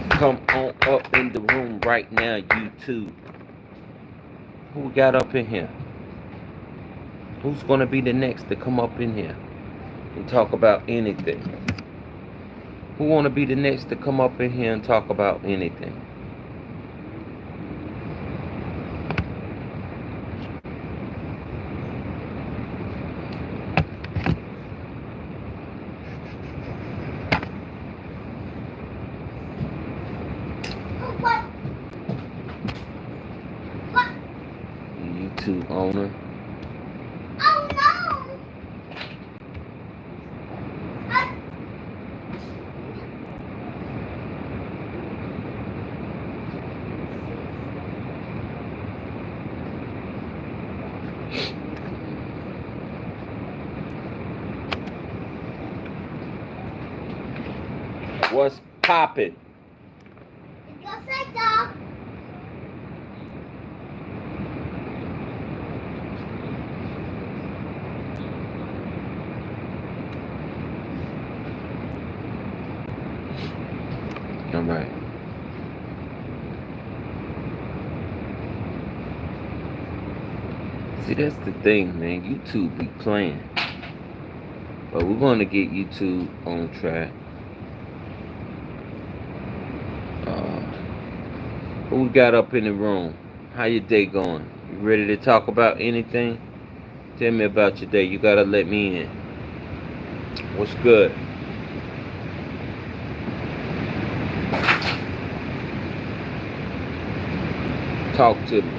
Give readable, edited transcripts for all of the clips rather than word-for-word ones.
Come on up in the room right now, YouTube. Who we got up in here? Who's gonna be the next to come up in here and talk about anything? Who wanna be the next to come up in here and talk about anything? YouTube owner. What's poppin'? All right. See, that's the thing, man. YouTube be playing. But we're going to get YouTube on track. Who we got up in the room? How your day going? You ready to talk about anything? Tell me about your day. You got to let me in. What's good? Talk to me.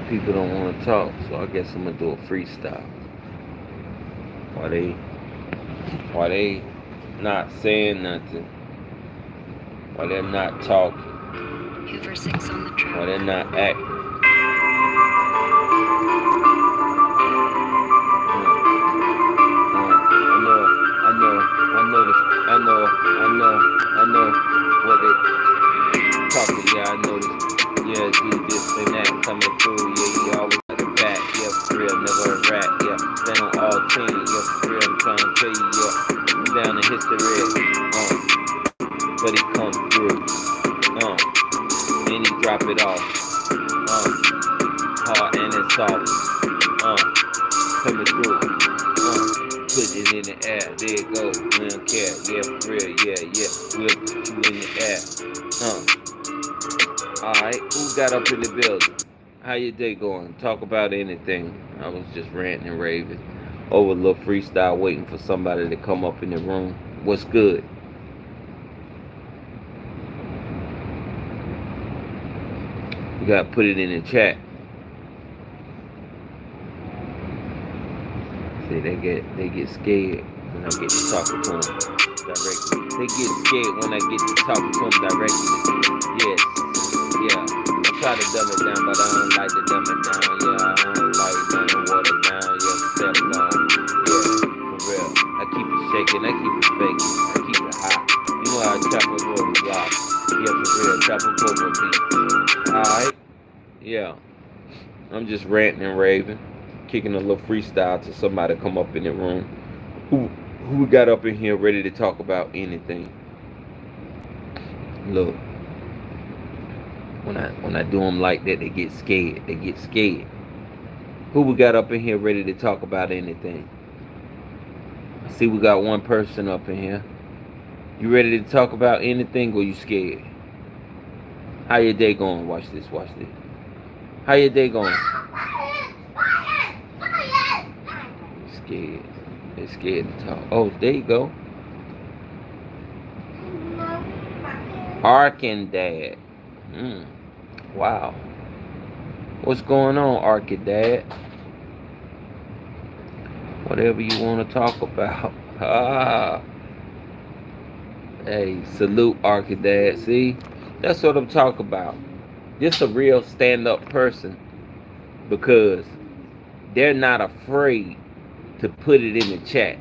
People don't want to talk, so I guess I'm going to do a freestyle. Why they not saying nothing? Why they're not talking? Hoover 6 on the track. Why they're not acting? I know what they talking. Yeah, I know this. Yeah, do this and that coming through. Yeah, he always at the back. Yeah, for real, never a rat. Yeah, stand on all 10. Yeah, for real, I'm trying to tell you. Yeah, I'm down in history. But he come through. Then he drop it off. Hard and it's soft. Coming through. Put it in the air. There it goes. We don't care. Yeah, for real. Yeah. We'll put you in the air. Alright, who got up in the building? How your day going? Talk about anything. I was just ranting and raving over a little freestyle, waiting for somebody to come up in the room. What's good? You gotta put it in the chat. See, they get scared when I get to talking to them directly. They get scared when I get to talking to them directly. Yes, yeah. I try to dumb it down, but I don't like to dumb it down. Yeah, I don't like nothing water down. Yeah, step down. Yeah, for real. I keep it shaking, I keep it baking, I keep it hot. You know how I chop a roll block. Yeah, for real. Chop a roll beat. Alright. Yeah. I'm just ranting and raving. Kicking a little freestyle to somebody come up in the room. Who we got up in here ready to talk about anything? Look, when I do them like that, they get scared. Who we got up in here ready to talk about anything? I see we got one person up in here. You ready to talk about anything, or you scared? How your day going? Watch this. How your day going? Scared. They're scared to talk. Oh, there you go. Arkandad. Wow. What's going on, Arkandad? Whatever you want to talk about. Hey, salute, Arkandad. See? That's what I'm talking about. Just a real stand-up person, because they're not afraid to put it in the chat.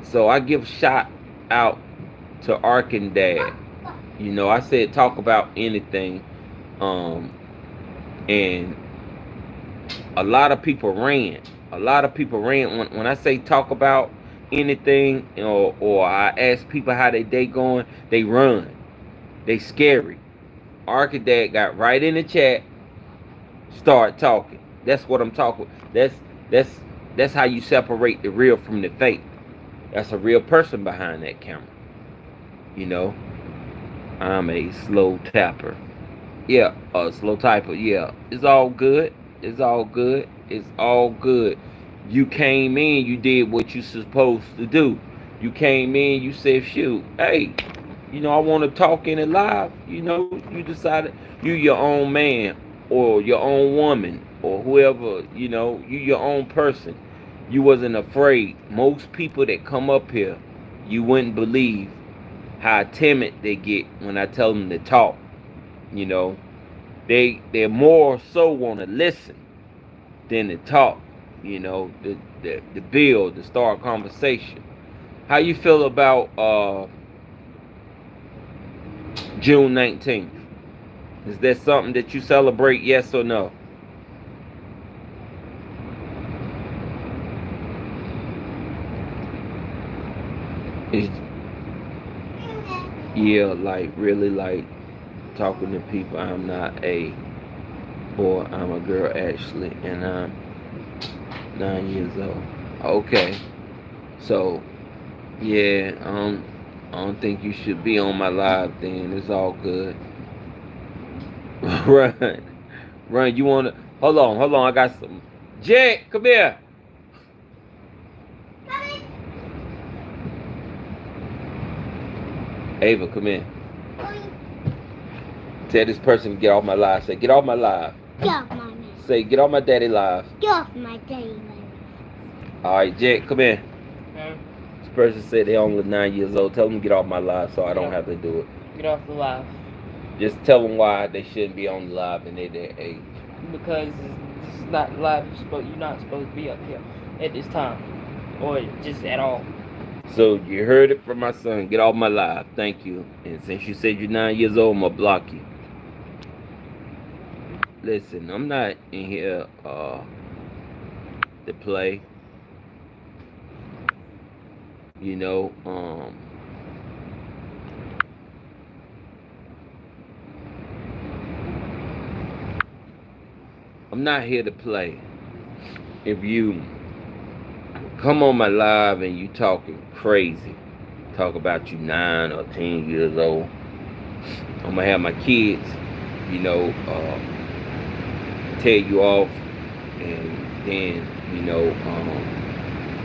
So I give shout out to Arkandad. You know, I said talk about anything, and a lot of people ran. A lot of people rant when I say talk about anything, or I ask people how their day going, they run. They scary. Architect got right in the chat, start talking. That's what I'm talking. That's that's how you separate the real from the fake. That's a real person behind that camera. You know, I'm a slow tapper. Yeah, a slow typer. Yeah, it's all good. It's all good. It's all good. You came in, you did what you supposed to do. You came in, you said, shoot, hey, I want to talk in it live. You decided you your own man or your own woman or whoever, you your own person. You wasn't afraid. Most people that come up here, you wouldn't believe how timid they get when I tell them to talk. You know, they more so want to listen than to talk. The build, the start conversation. How you feel about June 19th? Is that something that you celebrate? Yes or no? Is Yeah, like really like talking to people. I'm not a boy. I'm a girl actually, and I'm 9 years old. Okay, so yeah, I don't think you should be on my live. Then it's all good. Run, run. You wanna? Hold on. I got some. Jack, come here. Ava, come in. Tell this person to get off my live. Say, get off my live. Get off my man. Say, get off my daddy live. Get off my daddy live. All right, Jack, come in. Huh? This person said they're only 9 years old. Tell them to get off my live so I don't have to do it. Get off the live. Just tell them why they shouldn't be on the live and they're their age. Because this is not live. You're not supposed to be up here at this time. Or just at all. So you heard it from my son. Get off my live. Thank you. And since you said you're 9 years old, I'm going to block you. Listen, I'm not in here to play. I'm not here to play. If you come on my live and you talking crazy, talk about you 9 or 10 years old, I'm gonna have my kids, tell you off, and then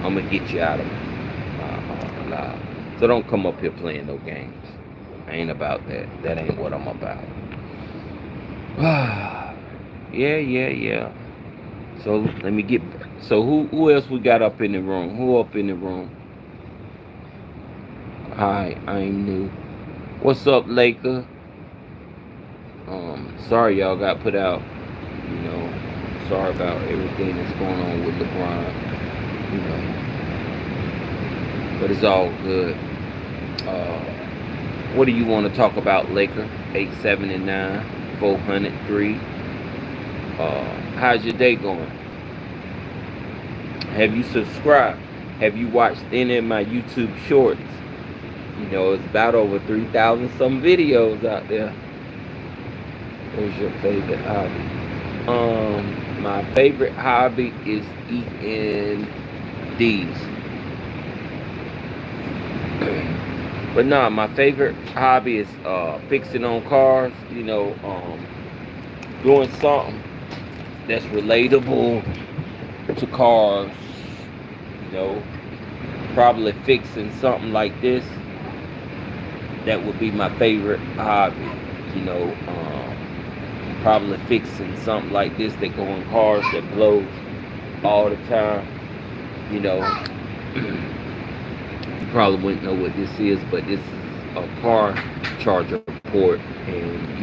I'm gonna get you out of my live. So don't come up here playing no games. I ain't about that. That ain't what I'm about. Yeah. So let me get. So who else we got up in the room? Who up in the room? Hi, I'm new. What's up, Laker? Sorry y'all got put out. Sorry about everything that's going on with LeBron. But it's all good. What do you want to talk about, Laker? 879 403. How's your day going? Have you subscribed? Have you watched any of my YouTube shorts? It's about over 3,000 some videos out there. What's your favorite hobby? My favorite hobby is eating these. But no, my favorite hobby is fixing on cars. Doing something that's relatable to cars. Probably fixing something like this. That would be my favorite hobby. Probably fixing something like this that go in cars that blows all the time. You probably wouldn't know what this is, but this is a car charger port, and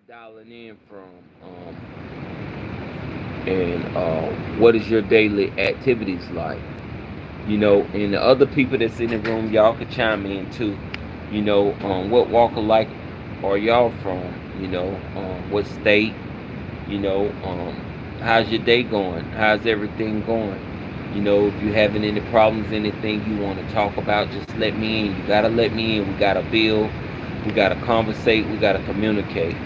dialing calling in from, and what is your daily activities like? You know, and the other people that's in the room, y'all could chime in too. You know, what walk of life are y'all from? You know, what state? You know, how's your day going? How's everything going? You know, if you having any problems, anything you want to talk about, just let me in. You gotta let me in. We gotta build. We gotta conversate. We gotta communicate.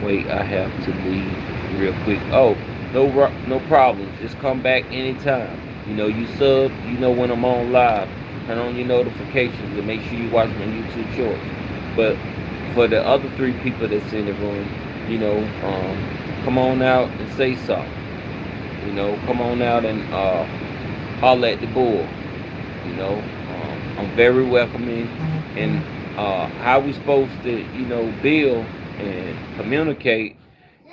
Wait, I have to leave real quick. Oh, no problems. Just come back anytime. You know, you sub. You know when I'm on live. Turn on your notifications and make sure you watch my YouTube shorts. But for the other three people that's in the room, you know, come on out and say something. You know, come on out and holler at the bull. You know, I'm very welcoming. And how we supposed to, you know, build and communicate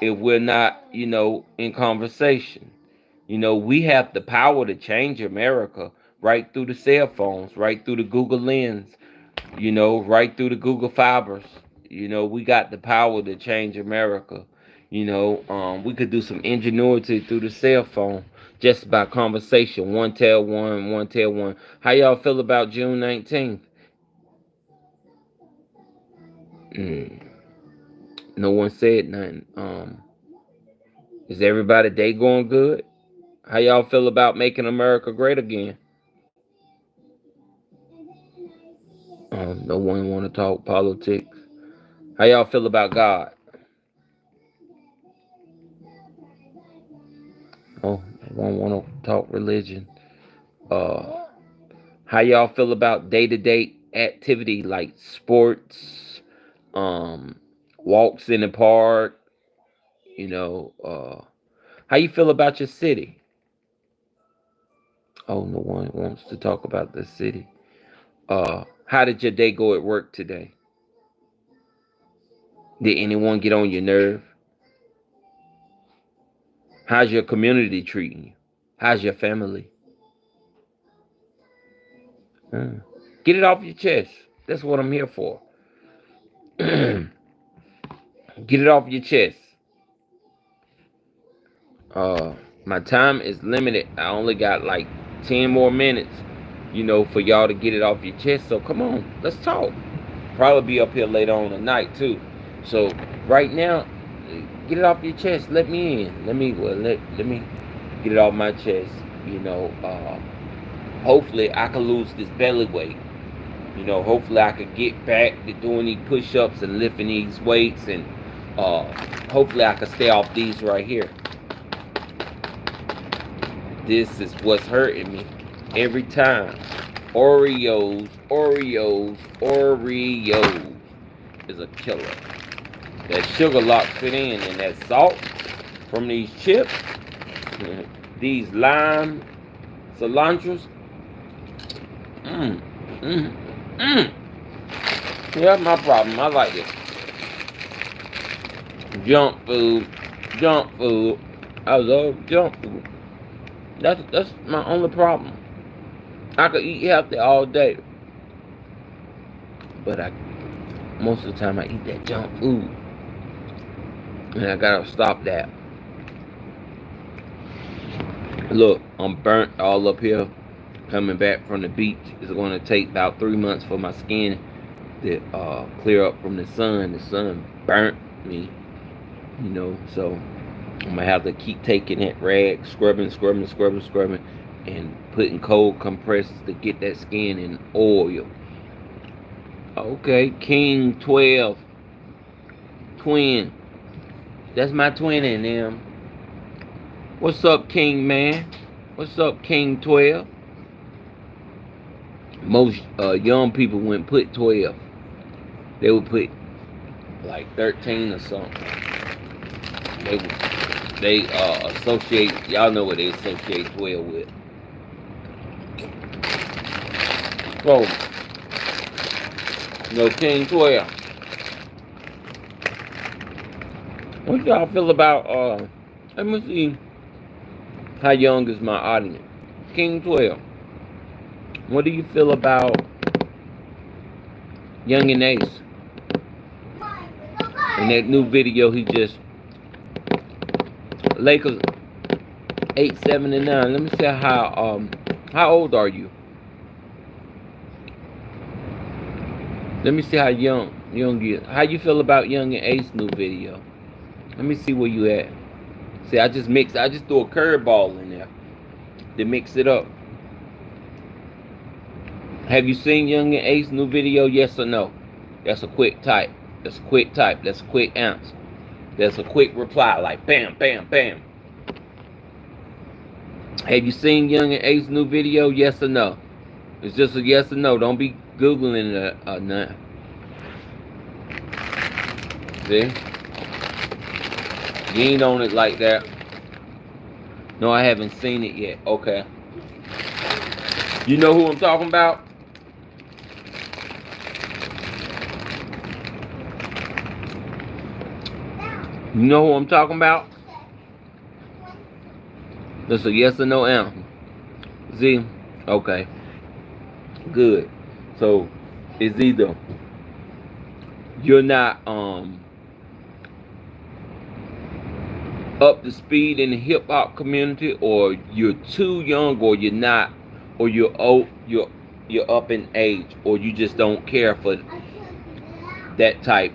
if we're not, you know, in conversation? You know, we have the power to change America right through the cell phones, right through the Google Lens, you know, right through the Google Fibers. You know, we got the power to change America. You know, we could do some ingenuity through the cell phone just by conversation. One tell one, one tell one. How y'all feel about June 19th? No one said nothing. Is everybody day going good? How y'all feel about making America great again? No one want to talk politics. How y'all feel about God? Oh, no one want to talk religion. How y'all feel about day-to-day activity like sports, walks in the park? You know, how you feel about your city? Oh, no one wants to talk about the city. How did your day go at work today? Did anyone get on your nerve? How's your community treating you? How's your family? Get it off your chest. That's what I'm here for. Get it off your chest. My time is limited. I only got like 10 more minutes, you know, for y'all to get it off your chest. So come on, let's talk. Probably be up here later on tonight too. So right now, get it off your chest. Let me in. Let me get it off my chest. You know, hopefully I can lose this belly weight. You know, hopefully I could get back to doing these push-ups and lifting these weights, and hopefully I can stay off these right here. This is what's hurting me every time. Oreos is a killer. That sugar locks it in, and that salt from these chips, these lime cilantros. Yeah, my problem. I like it. Junk food. I love junk food. That's my only problem. I could eat healthy all day, but most of the time I eat that junk food, and I gotta stop that. Look, I'm burnt all up here. Coming back from the beach, it's going to take about 3 months for my skin to clear up from the sun. The sun burnt me, you know, so I'm gonna have to keep taking that rag, scrubbing, and putting cold compresses to get that skin in oil. Okay, King 12, twin. That's my twin in them. What's up, King man? What's up, King 12? Most young people wouldn't put 12. They would put like 13 or something. They associate, y'all know what they associate 12 with. So, you know, King 12. What y'all feel about, let me see how young is my audience. King 12. What do you feel about Young and Ace? In that new video, he just Lakers 8, 7, and 9. Let me see how old are you? Let me see how young you. How you feel about Young and Ace new video? Let me see where you at. See, I just threw a curveball in there to mix it up. Have you seen Young and Ace new video? Yes or no? That's a quick type. That's a quick type. That's a quick answer. That's a quick reply, like bam, bam, bam. Have you seen Young and Ace new video? Yes or no? It's just a yes or no. Don't be Googling it nothing. See? You ain't on it like that. No, I haven't seen it yet. Okay. You know who I'm talking about? You know who I'm talking about? That's a yes or no answer. See? Okay. Good. So it's either you're not up to speed in the hip hop community, or you're too young, or you're not, or you're old, you're up in age, or you just don't care for that type,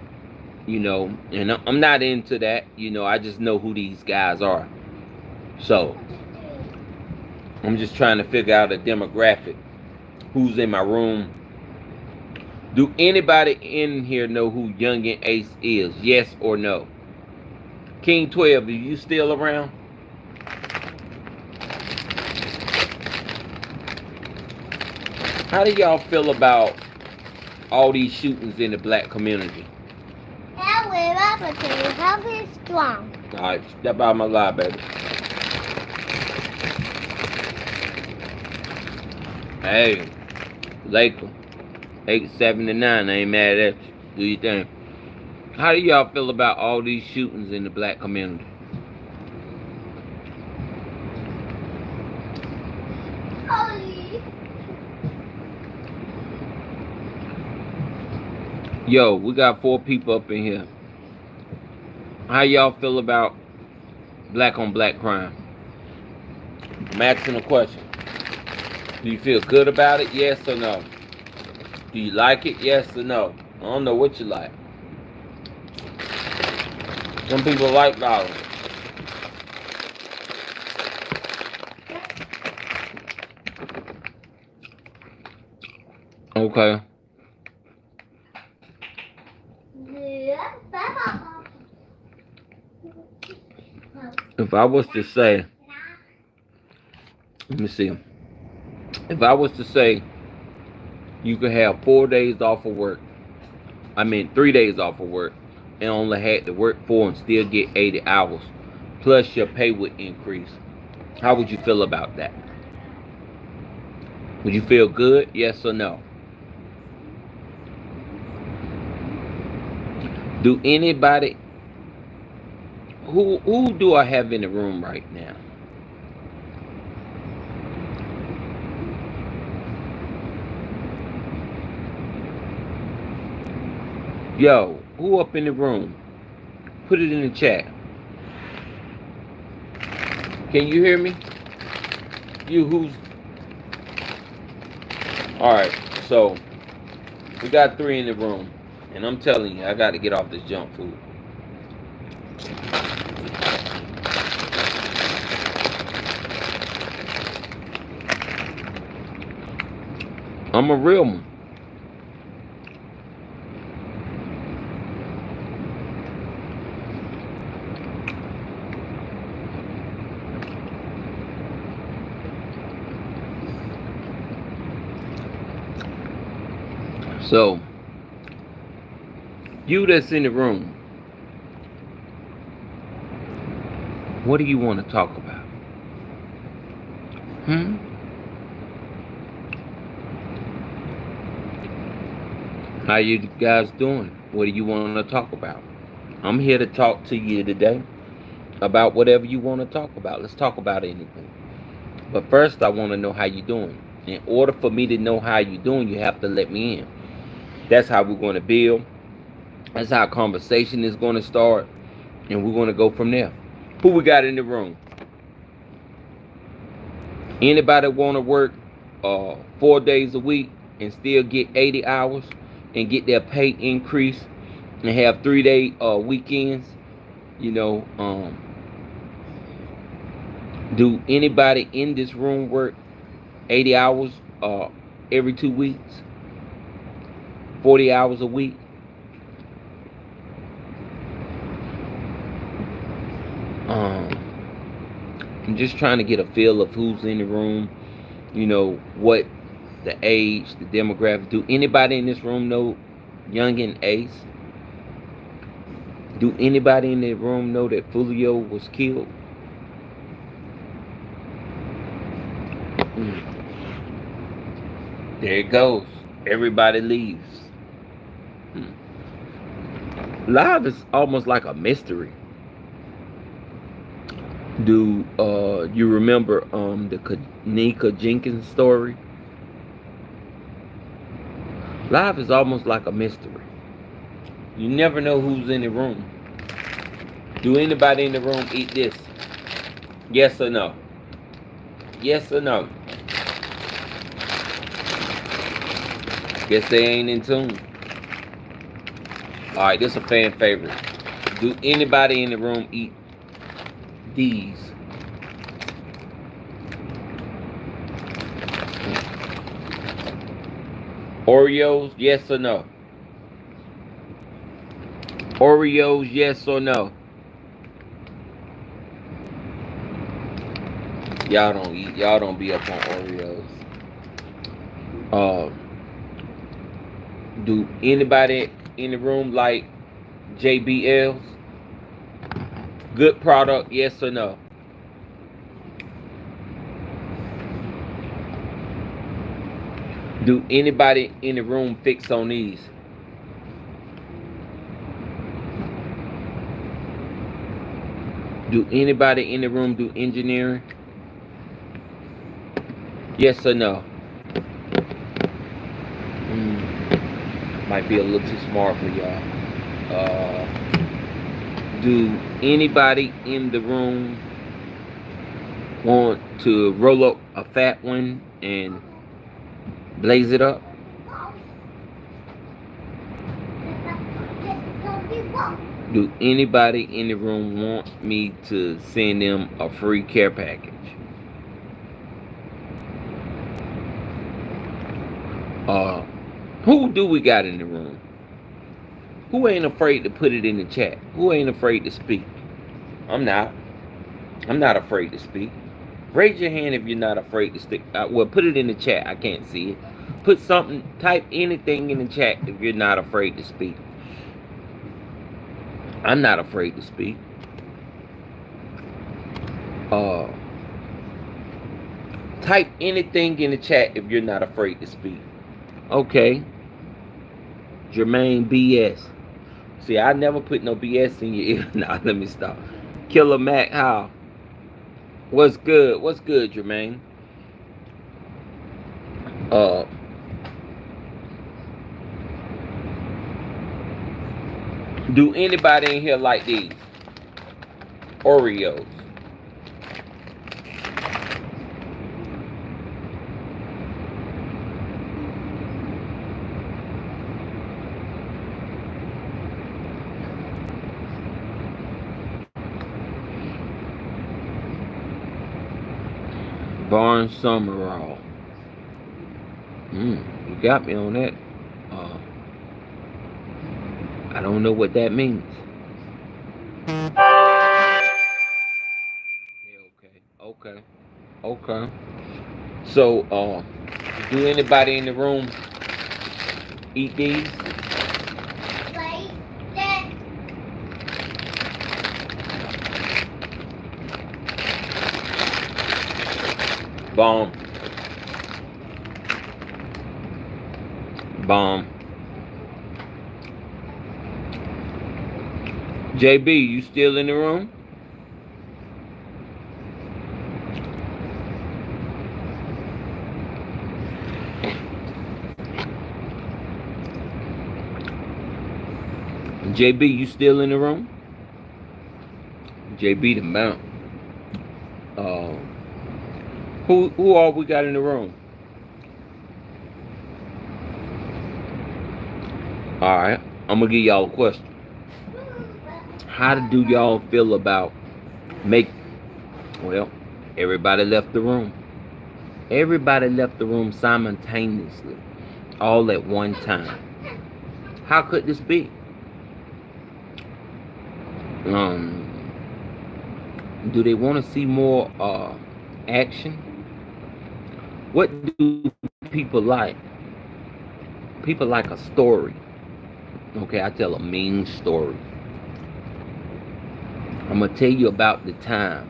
you know. And I'm not into that, you know. I just know who these guys are. So I'm just trying to figure out a demographic. Who's in my room? Do anybody in here know who Young and Ace is? Yes or no? King 12, are you still around? How do y'all feel about all these shootings in the black community? Health is strong. Alright, step out of my life, baby. Hey, Laker, 8, 7, and 9. I ain't mad at you. Do your thing. How do y'all feel about all these shootings in the black community? Yo, we got 4 people up in here. How y'all feel about black on black crime? I'm asking a question. Do you feel good about it? Yes or no? Do you like it? Yes or no? I don't know what you like. Some people like violence. Okay. If I was to say, let me see. If I was to say you could have 4 days off of work, 3 days off of work, and only had to work 4 and still get 80 hours, plus your pay would increase, how would you feel about that? Would you feel good? Yes or no? Do anybody, who do I have in the room right now? Yo, who up in the room? Put it in the chat. Can you hear me? You who's... Alright, so we got 3 in the room. And I'm telling you, I got to get off this junk food. I'm a real one. So, you that's in the room, what do you want to talk about? How you guys doing? What do you want to talk about? I'm here to talk to you today about whatever you want to talk about. Let's talk about anything. But first, I want to know how you're doing. In order for me to know how you're doing, you have to let me in. That's how we're going to build. That's how conversation is going to start, and we're going to go from there. Who we got in the room? Anybody want to work 4 days a week and still get 80 hours and get their pay increase and have 3-day weekends? You know, do anybody in this room work 80 hours every 2 weeks? 40 hours a week? I'm just trying to get a feel of who's in the room, you know, what the age, the demographic. Do anybody in this room know Youngin Ace? Do anybody in the room know that Fulio was killed? There it goes. Everybody leaves. Live is almost like a mystery. Do you remember the Kanika Jenkins story? Live is almost like a mystery. You never know who's in the room. Do anybody in the room eat this? Yes or no? Yes or no? Guess they ain't in tune. Alright, this is a fan favorite. Do anybody in the room eat these? Oreos, yes or no? Oreos, yes or no? Y'all don't eat. Y'all don't be up on Oreos. Do anybody in the room like JBLs? Good product, yes or no? Do anybody in the room fix on these? Do anybody in the room do engineering? Yes or no? Might be a little too smart for y'all. Do anybody in the room want to roll up a fat one and blaze it up? Do anybody in the room want me to send them a free care package? Who do we got in the room? Who ain't afraid to put it in the chat? Who ain't afraid to speak? I'm not. I'm not afraid to speak. Raise your hand if you're not afraid to speak. Well, put it in the chat. I can't see it. Put something, type anything in the chat if you're not afraid to speak. I'm not afraid to speak. Type anything in the chat if you're not afraid to speak. Okay. Jermaine BS. See, I never put no BS in your ear. Nah, let me stop. Killer Mac, how? What's good? What's good, Jermaine? Do anybody in here like these? Oreos. Barn Summerall. You got me on that. I don't know what that means. Yeah, okay. So, do anybody in the room eat these? Bomb. JB, you still in the room? JB, you still in the room? JB the mount. Uh, who all we got in the room? All right, I'm gonna give y'all a question. How do y'all feel about make? Well, everybody left the room. Everybody left the room simultaneously, all at one time. How could this be? Um, do they want to see more action? What do people like? People like a story. Okay, I tell a mean story. I'm gonna tell you about the time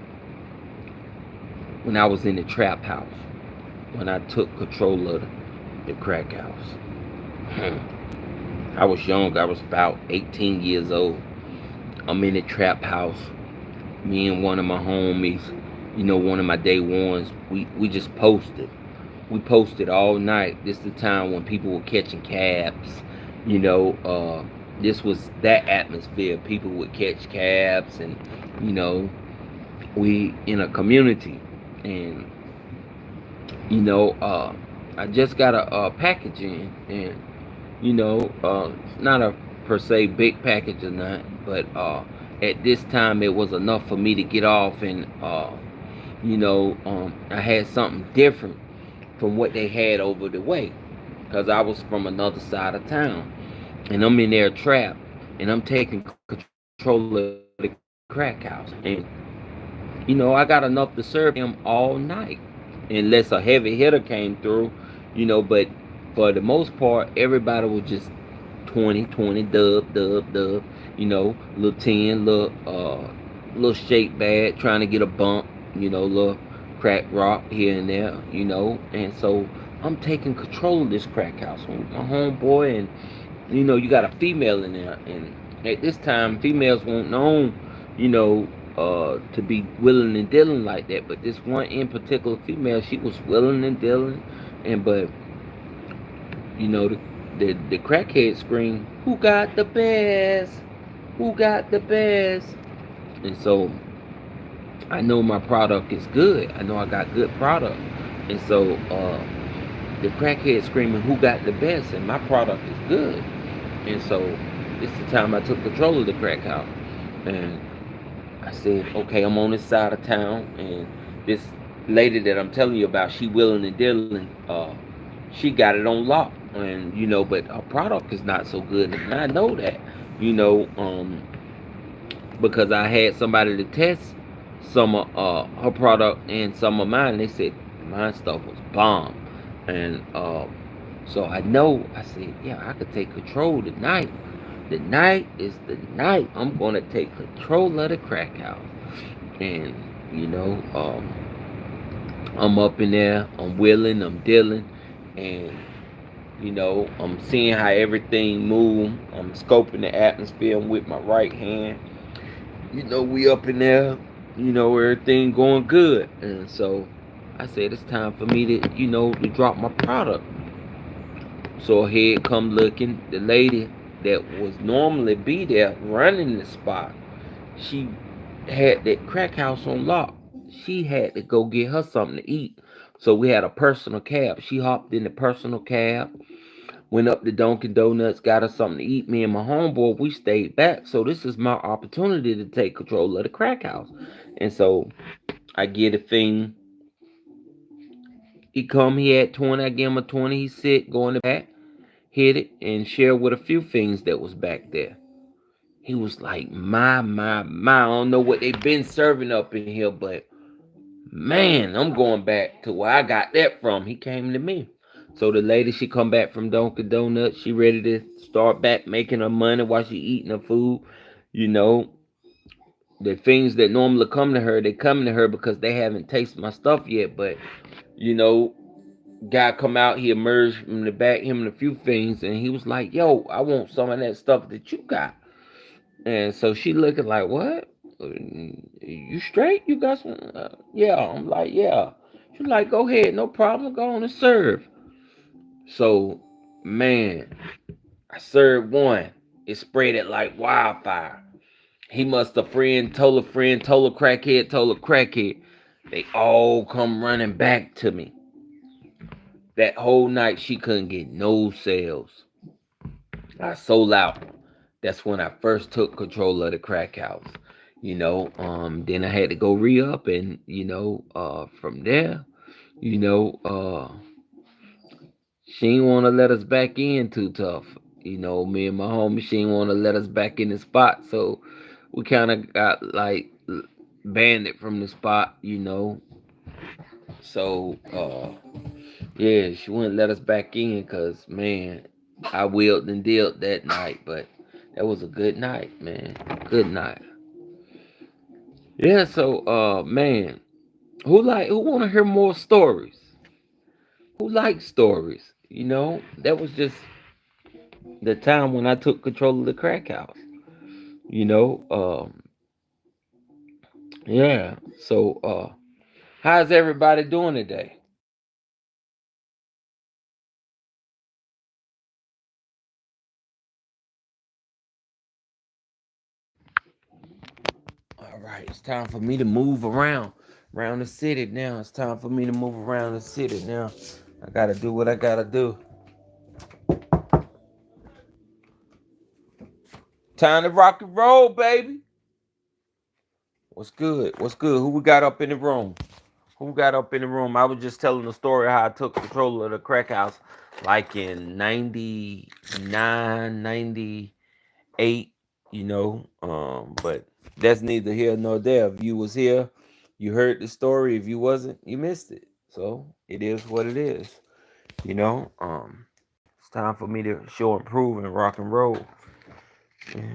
when I was in the trap house, when I took control of the crack house. I was young. I was about 18 years old. I'm in the trap house. Me and one of my homies, one of my day ones, we just posted. We posted all night. This is the time when people were catching cabs. This was that atmosphere. People would catch cabs, and we in a community. And I just got a package in, and it's not a per se big package or not, but at this time it was enough for me to get off, and I had something different from what they had over the way, because I was from another side of town, and I'm in their trap, and I'm taking control of the crack house, and I got enough to serve them all night, unless a heavy hitter came through, but for the most part, everybody was just 20, 20, dub, little 10, little shake bag, trying to get a bump, little crack rock here and there, and so I'm taking control of this crack house with my homeboy, and you got a female in there, and at this time, females weren't known, to be willing and dealing like that, but this one in particular female, she was willing and dealing, but the crackhead screamed, "Who got the best? Who got the best?" And so I know my product is good. I know I got good product, and so the crackhead screaming, "Who got the best?" And my product is good, and so this is the time I took control of the crack house, and I said, "Okay, I'm on this side of town, and this lady that I'm telling you about, she willing and dealing. She got it on lock, and but her product is not so good, and I know that, because I had somebody to test some of her product and some of mine. They said my stuff was bomb, and so I know. I said, yeah, I could take control tonight. The night is the night. I'm gonna take control of the crack house, and I'm up in there. I'm willing. I'm dealing, and I'm seeing how everything move. I'm scoping the atmosphere with my right hand. We up in there. Everything going good, and so I said it's time for me to drop my product. So here come looking the lady that was normally be there running the spot. She had that crack house on lock. She had to go get her something to eat. So we had a personal cab. She hopped in the personal cab, went up to Dunkin' Donuts, got her something to eat. Me and my homeboy, we stayed back. So this is my opportunity to take control of the crack house. And so I get a thing. He had 20, I give him a 20. He sit, go in the back, hit it, and share with a few things that was back there. He was like, my. I don't know what they've been serving up in here, but man, I'm going back to where I got that from. He came to me. So the lady, she come back from Dunkin' Donuts. She ready to start back making her money while she eating her food. The things that normally come to her, they come to her because they haven't tasted my stuff yet. But, guy come out, he emerged from the back, him and a few things, and he was like, yo, I want some of that stuff that you got. And so she looking like, what? You straight? You got some? Yeah. I'm like, yeah. She's like, go ahead, no problem. Go on and serve. So, man, I served one. It spread it like wildfire. He must have told a crackhead, told a crackhead. They all come running back to me. That whole night she couldn't get no sales. I sold out. That's when I first took control of the crack house. Then I had to go re-up and from there, you know, she didn't want to let us back in too tough. Me and my homie, she didn't want to let us back in the spot. So we kind of got like banned it from the spot. So, yeah, she wouldn't let us back in because, man, I wheeled and dealt that night. But that was a good night, man. Good night. Yeah, so, man, who want to hear more stories? Who likes stories? That was just the time when I took control of the crack house. You know, um, yeah. So, how's everybody doing today? All right, it's time for me to move around the city now. It's time for me to move around the city now. I gotta do what I gotta do. Time to rock and roll, baby. What's good? What's good? Who we got up in the room? Who got up in the room? I was just telling the story how I took control of the crack house like in 99, 98, but that's neither here nor there. If you was here, you heard the story. If you wasn't, you missed it. So it is what it is. It's time for me to show and prove and rock and roll.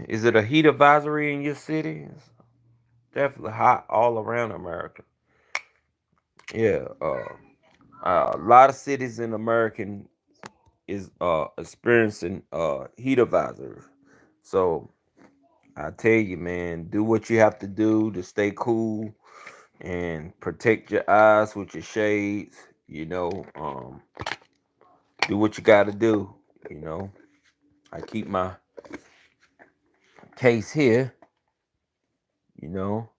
Is it a heat advisory in your city? It's definitely hot all around America. Yeah, a lot of cities in America is experiencing heat advisories. So I tell you, man, do what you have to do to stay cool and protect your eyes with your shades. Do what you got to do. You know, I keep my case here. You know,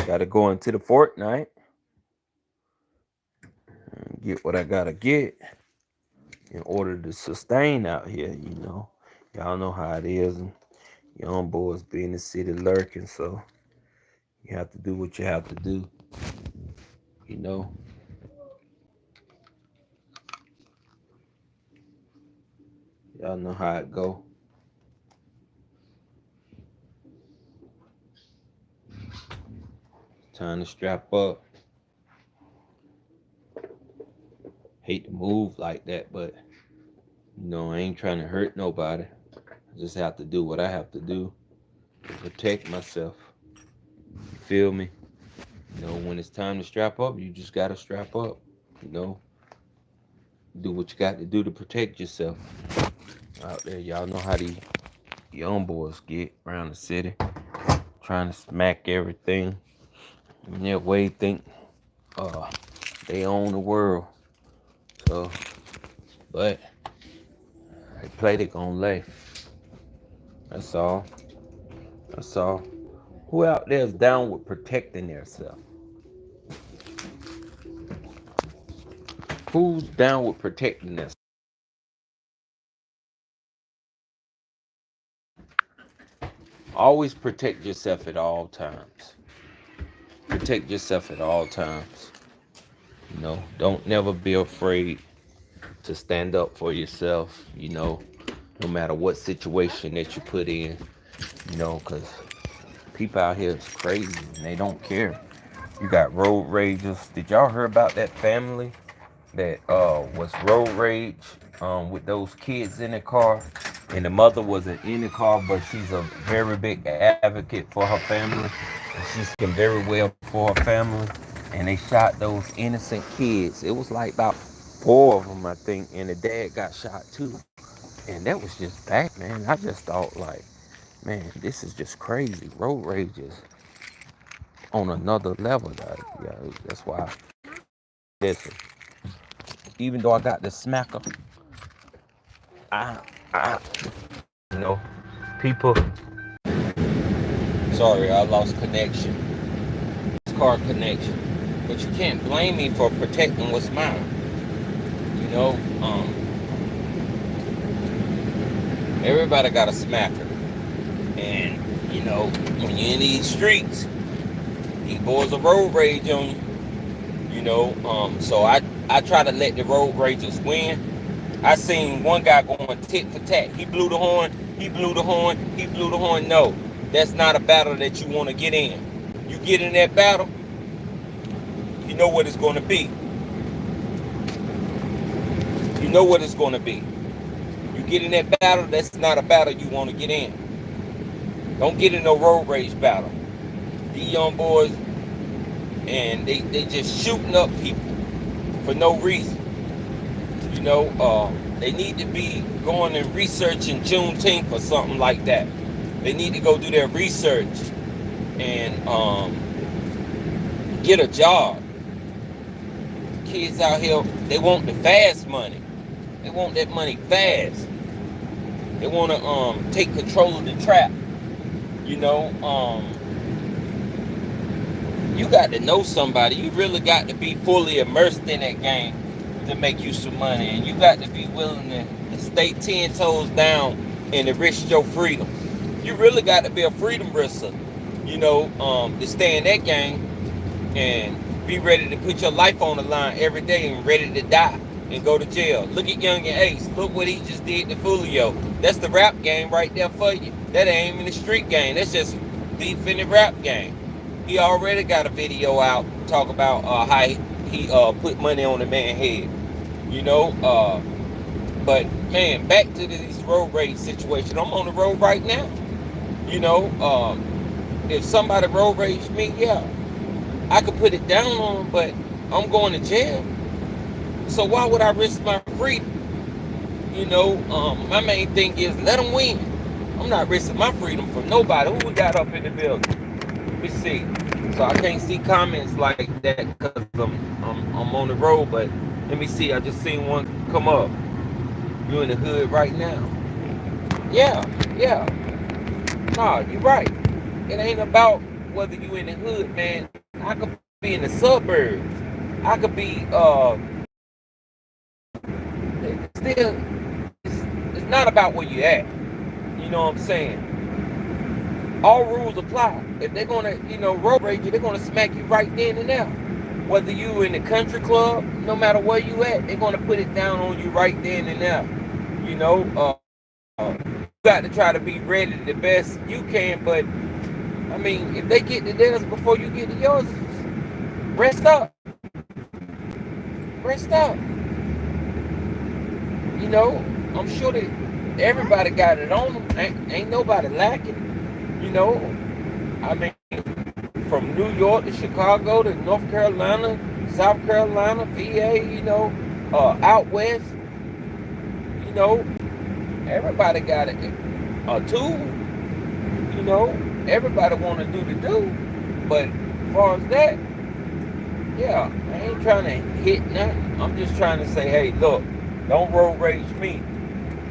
got to go into the Fortnite and get what I gotta get in order to sustain out here. Y'all know how it is. And young boys be in the city lurking, so you have to do what you have to do. You know, y'all know how it go. Time to strap up. Hate to move like that, but I ain't trying to hurt nobody. I just have to do what I have to do to protect myself. You feel me? When it's time to strap up, you just gotta strap up. You know, do what you got to do to protect yourself out there. Y'all know how these young boys get around the city, trying to smack everything. In their way, think they own the world. So, but they play, they gonna lay. That's all. That's all. Who out there is down with protecting themselves? Who's down with protecting themselves? Always protect yourself at all times. Protect yourself at all times. Don't never be afraid to stand up for yourself, no matter what situation that you put in, because people out here is crazy and they don't care. You got road rages. Did y'all hear about that family that was road rage with those kids in the car? And the mother wasn't in the car, but she's a very big advocate for her family. And she's been very well for her family. And they shot those innocent kids. It was like about 4 of them, I think, and the dad got shot too. And that was just bad, man. I just thought, like, man, this is just crazy. Road rage is on another level. Yeah, that's why. Listen, even though I got the smacker, I you know, people. Sorry, I lost connection. Car connection. But you can't blame me for protecting what's mine. You know, everybody got a smacker. And, you know, when you're in these streets, these boys will road rage on you. You know, so I try to let the road ragers win. I seen one guy going tit for tat. He blew the horn, he blew the horn, he blew the horn. No, that's not a battle that you want to get in. You get in that battle, you know what it's going to be. You know what it's going to be. You get in that battle, that's not a battle you want to get in. Don't get in no road rage battle. These young boys, and they just shooting up people for no reason. You know, they need to be going and researching Juneteenth or something like that. They need to go do their research and get a job. Kids out here, they want the fast money. They want that money fast. They want to take control of the trap. You know, you got to know somebody. You really got to be fully immersed in that game to make you some money. And you got to be willing to stay 10 toes down and to risk your freedom. You really got to be a freedom risker, you know, to stay in that game and be ready to put your life on the line every day and ready to die and go to jail. Look at Young and Ace. Look what he just did to Fulio. That's the rap game right there for you. That ain't even the street game. That's just beef in the rap game. He already got a video out talk about how he put money on the man's head. You know, but man, back to these road rage situation. I'm on the road right now. You know, if somebody road rage me, yeah, I could put it down on them, but I'm going to jail. So why would I risk my freedom? You know, my main thing is let them win. I'm not risking my freedom for nobody. Who we got up in the building? Let me see. So I can't see comments like that because I'm on the road, but let me see. I just seen one come up. You in the hood right now? Yeah. Nah, you're right. It ain't about whether you in the hood, man. I could be in the suburbs. I could be still. It's not about where you at. You know what I'm saying? All rules apply. If they're gonna, you know, road rage you, they're gonna smack you right then and there. Whether you in the country club, no matter where you at, they're gonna put it down on you right then and there. You know, you got to try to be ready the best you can. But I mean, if they get to theirs before you get to yours, rest up. Rest up. You know, I'm sure that everybody got it on them. Ain't nobody lacking. You know, I mean, from New York to Chicago to North Carolina, South Carolina, VA, you know, out west, you know, everybody got it. A tool, you know, everybody want to do the do. But as far as that, yeah, I ain't trying to hit nothing. I'm just trying to say, hey, look, don't road rage me.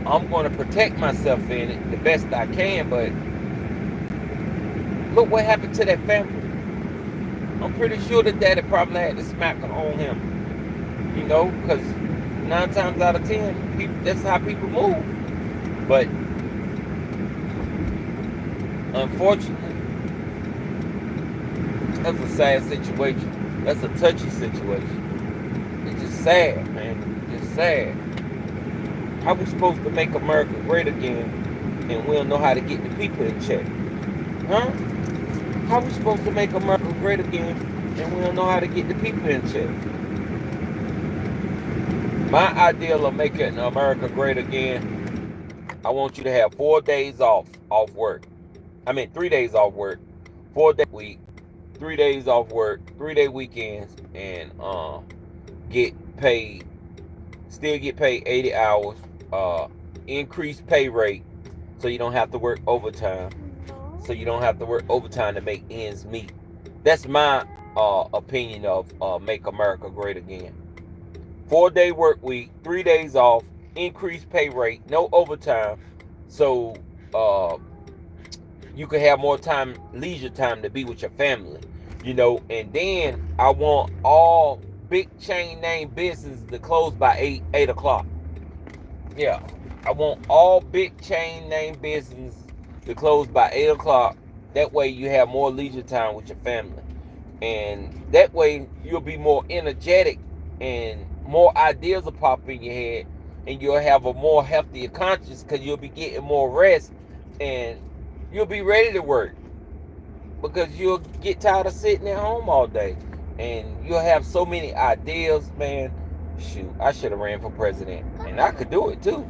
I'm going to protect myself in it the best I can, but look what happened to that family. I'm pretty sure that daddy probably had the smacker on him. You know, because 9 times out of 10, people, that's how people move. But unfortunately, that's a sad situation. That's a touchy situation. It's just sad, man. It's just sad. How we supposed to make America great again and we don't know how to get the people in check? Huh? How we supposed to make America great again and we don't know how to get the people in check? My ideal of making America great again, I want you to have 4 days off work. I mean 3 days off work, 4 day week, 3 days off work, 3-day weekends, and get paid, still get paid 80 hours, increased pay rate so you don't have to work overtime. So you don't have to work overtime to make ends meet. That's my opinion of make America great again. 4-day work week, 3 days off, increased pay rate, no overtime, so you can have more time, leisure time to be with your family, and then I want all big chain name businesses to close by 8 o'clock. Yeah, I want all big chain name business to close by 8 o'clock. That way you have more leisure time with your family. And that way you'll be more energetic and more ideas will pop in your head, and you'll have a more healthier conscience because you'll be getting more rest and you'll be ready to work because you'll get tired of sitting at home all day and you'll have so many ideas, man. Shoot, I should have ran for president and I could do it too.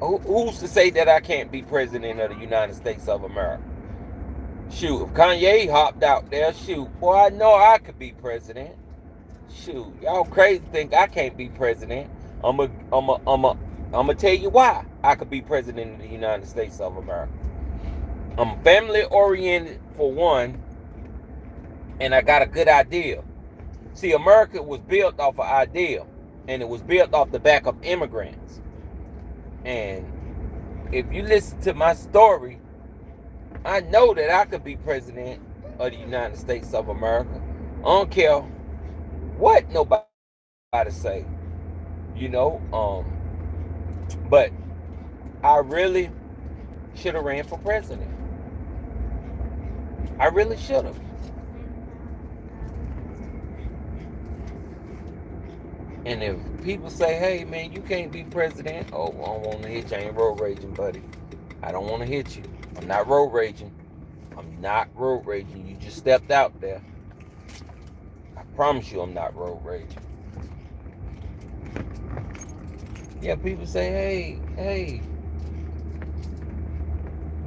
Who's to say that I can't be president of the United States of America? Shoot, if Kanye hopped out there, shoot, boy, I know I could be president. Shoot, y'all crazy think I can't be president. I'm gonna tell you why I could be president of the United States of America. I'm family oriented for one, and I got a good idea. See, America was built off an idea, and it was built off the back of immigrants. And if you listen to my story, I know that I could be president of the United States of America. I don't care what nobody say, but I really should have ran for president. I really should have. And if people say, hey, man, you can't be president. Oh, I don't want to hit you. I ain't road raging, buddy. I don't want to hit you. I'm not road raging. I'm not road raging. You just stepped out there. I promise you I'm not road raging. Yeah, people say, hey,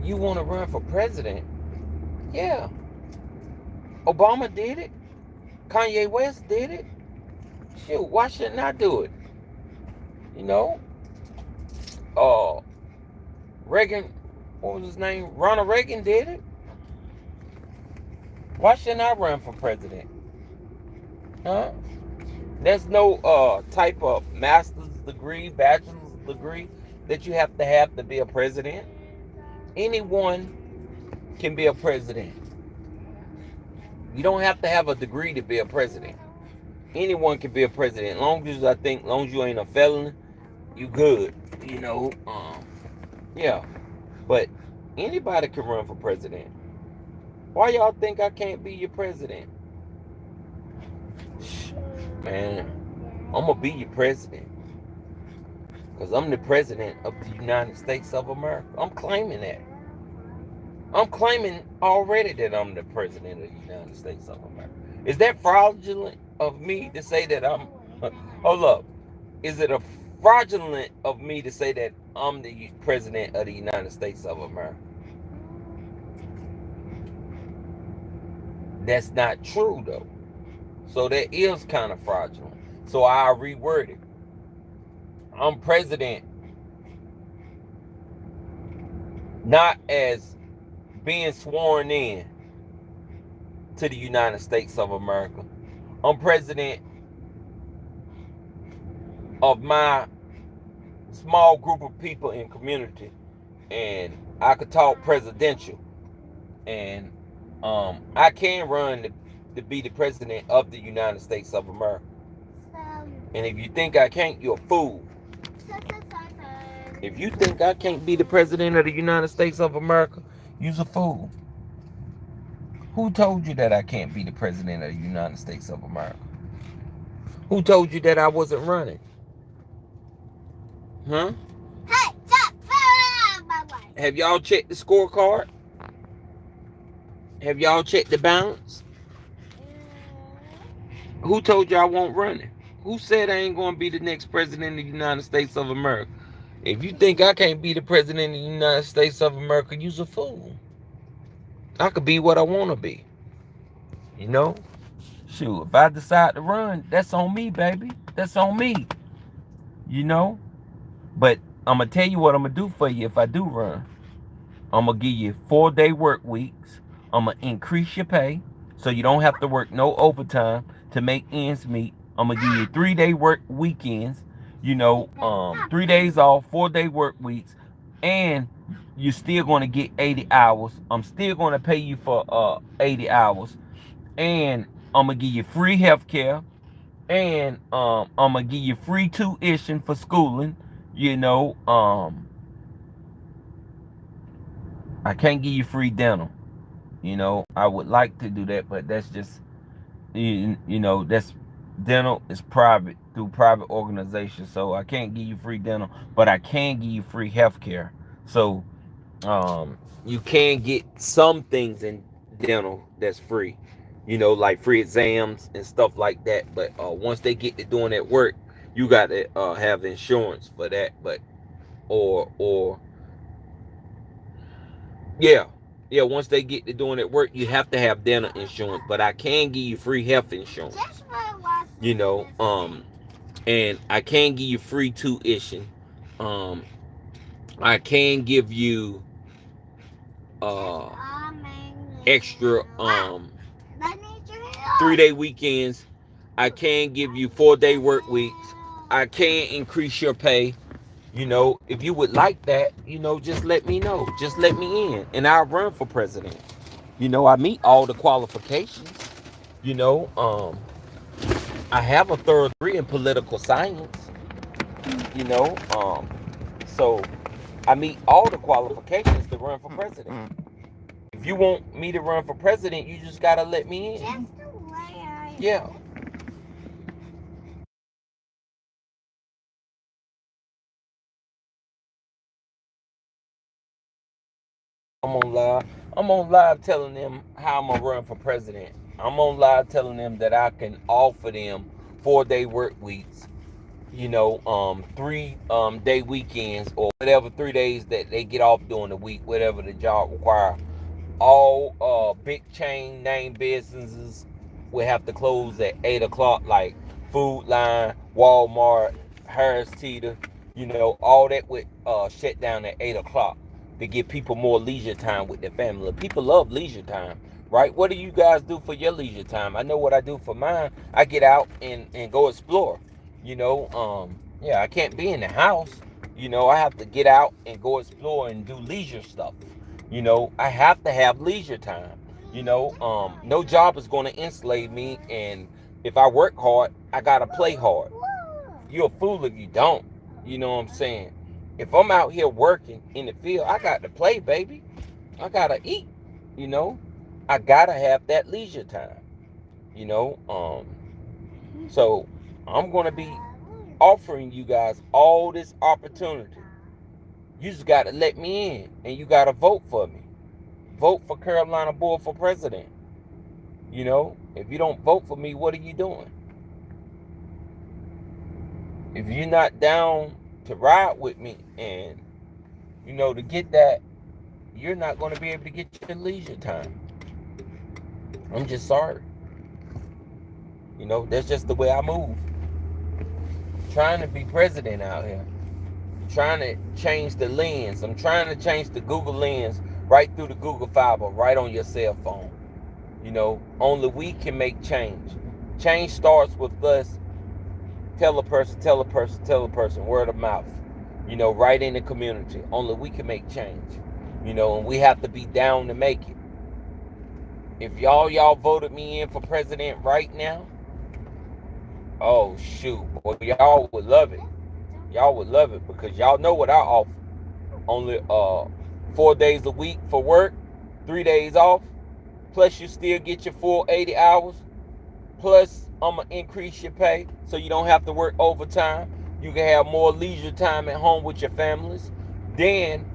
you want to run for president? Yeah. Obama did it. Kanye West did it. Shoot, why shouldn't I do it? Reagan, what was his name? Ronald Reagan did it. Why shouldn't I run for president? Huh? There's no type of master's degree, bachelor's degree that you have to be a president. Anyone can be a president. You don't have to have a degree to be a president. Anyone can be a president. Long as you ain't a felon, you good. Yeah. But anybody can run for president. Why y'all think I can't be your president? Man, I'm gonna be your president. Because I'm the president of the United States of America. I'm claiming that. I'm claiming already that I'm the president of the United States of America. Is that fraudulent of me to say that I'm... Hold up. Is it a fraudulent of me to say that I'm the president of the United States of America? That's not true, though. So that is kind of fraudulent. So I'll reword it. I'm president not as being sworn in to the United States of America. I'm president of my small group of people in community, and I could talk presidential, and I can run to be the president of the United States of America. And if you think I can't, you're a fool. If you think I can't be the president of the United States of America, you're a fool. Who told you that I can't be the president of the United States of America? Who told you that I wasn't running? Huh? Hey, stop! Have y'all checked the scorecard? Have y'all checked the balance? Who told you I won't run it? Who said I ain't going to be the next president of the United States of America? If you think I can't be the president of the United States of America, you's a fool. I could be what I want to be. Shoot, if I decide to run, that's on me, baby. That's on me. But I'm going to tell you what I'm going to do for you if I do run. I'm going to give you 4-day work weeks. I'm going to increase your pay so you don't have to work no overtime to make ends meet. I'm going to give you 3-day work weekends. 3 days off, 4-day work weeks, and you're still going to get 80 hours. I'm still going to pay you for 80 hours, and I'm going to give you free health care, and I'm going to give you free tuition for schooling. I can't give you free dental. I would like to do that, but that's just, that's dental is private through private organizations. So I can't give you free dental, but I can give you free health care. So you can get some things in dental that's free, like free exams and stuff like that. But once they get to doing that work, you got to have insurance for that. But or yeah, once they get to doing that work, you have to have dental insurance. But I can give you free health insurance, and I can give you free tuition. I can give you extra 3-day weekends. I can give you 4-day work weeks. I can increase your pay. If you would like that, just let me know. Just let me in, and I'll run for president. I meet all the qualifications. I have a third degree in political science. So I meet all the qualifications to run for president. If you want me to run for president, you just gotta let me in. Just the way I Yeah. I'm on live telling them how I'm gonna run for president. I'm on live telling them that I can offer them 4-day work weeks, 3-day weekends, or whatever 3 days that they get off during the week, whatever the job require. All big chain name businesses will have to close at 8 o'clock, like Food Line, Walmart, Harris Teeter, all that would shut down at 8 o'clock to give people more leisure time with their family. People love leisure time, right? What do you guys do for your leisure time? I know what I do for mine. I get out and go explore. I can't be in the house. I have to get out and go explore and do leisure stuff. I have to have leisure time. No job is going to enslave me, and if I work hard, I gotta play hard. You're a fool if you don't. You know what I'm saying? If I'm out here working in the field, I got to play, baby. I gotta eat. I gotta have that leisure time. So I'm gonna be offering you guys all this opportunity. You just gotta let me in, and you gotta vote for me. Vote for Carolina Board for president. If you don't vote for me, what are you doing? If you're not down to ride with me and, to get that, you're not going to be able to get your leisure time. I'm just sorry. That's just the way I move. Trying to be president out here. Trying to change the lens. I'm trying to change the Google lens right through the Google Fiber, right on your cell phone. Only we can make change. Change starts with us. Tell a person, word of mouth. Right in the community. Only we can make change. And we have to be down to make it. If y'all voted me in for president right now, oh shoot, boy, y'all would love it. Y'all would love it because y'all know what I offer. Only 4 days a week for work, 3 days off, plus you still get your full 80 hours, plus I'm going to increase your pay so you don't have to work overtime. You can have more leisure time at home with your families. Then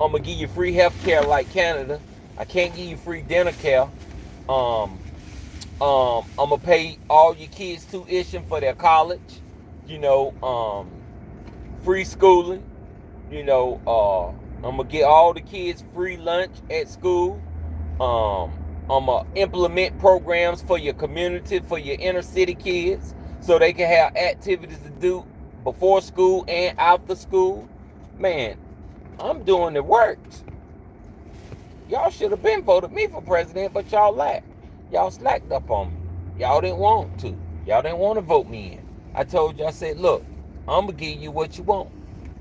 I'm going to give you free health care like Canada. I can't give you free dental care. I'm going to pay all your kids tuition for their college. Free schooling. I'm going to get all the kids free lunch at school. I'm going to implement programs for your community, for your inner city kids, so they can have activities to do before school and after school. Man, I'm doing the works. Y'all should have been voted me for president, but y'all lacked. Y'all slacked up on me. Y'all didn't want to. Y'all didn't want to vote me in. I told you, I said, look, I'm gonna give you what you want.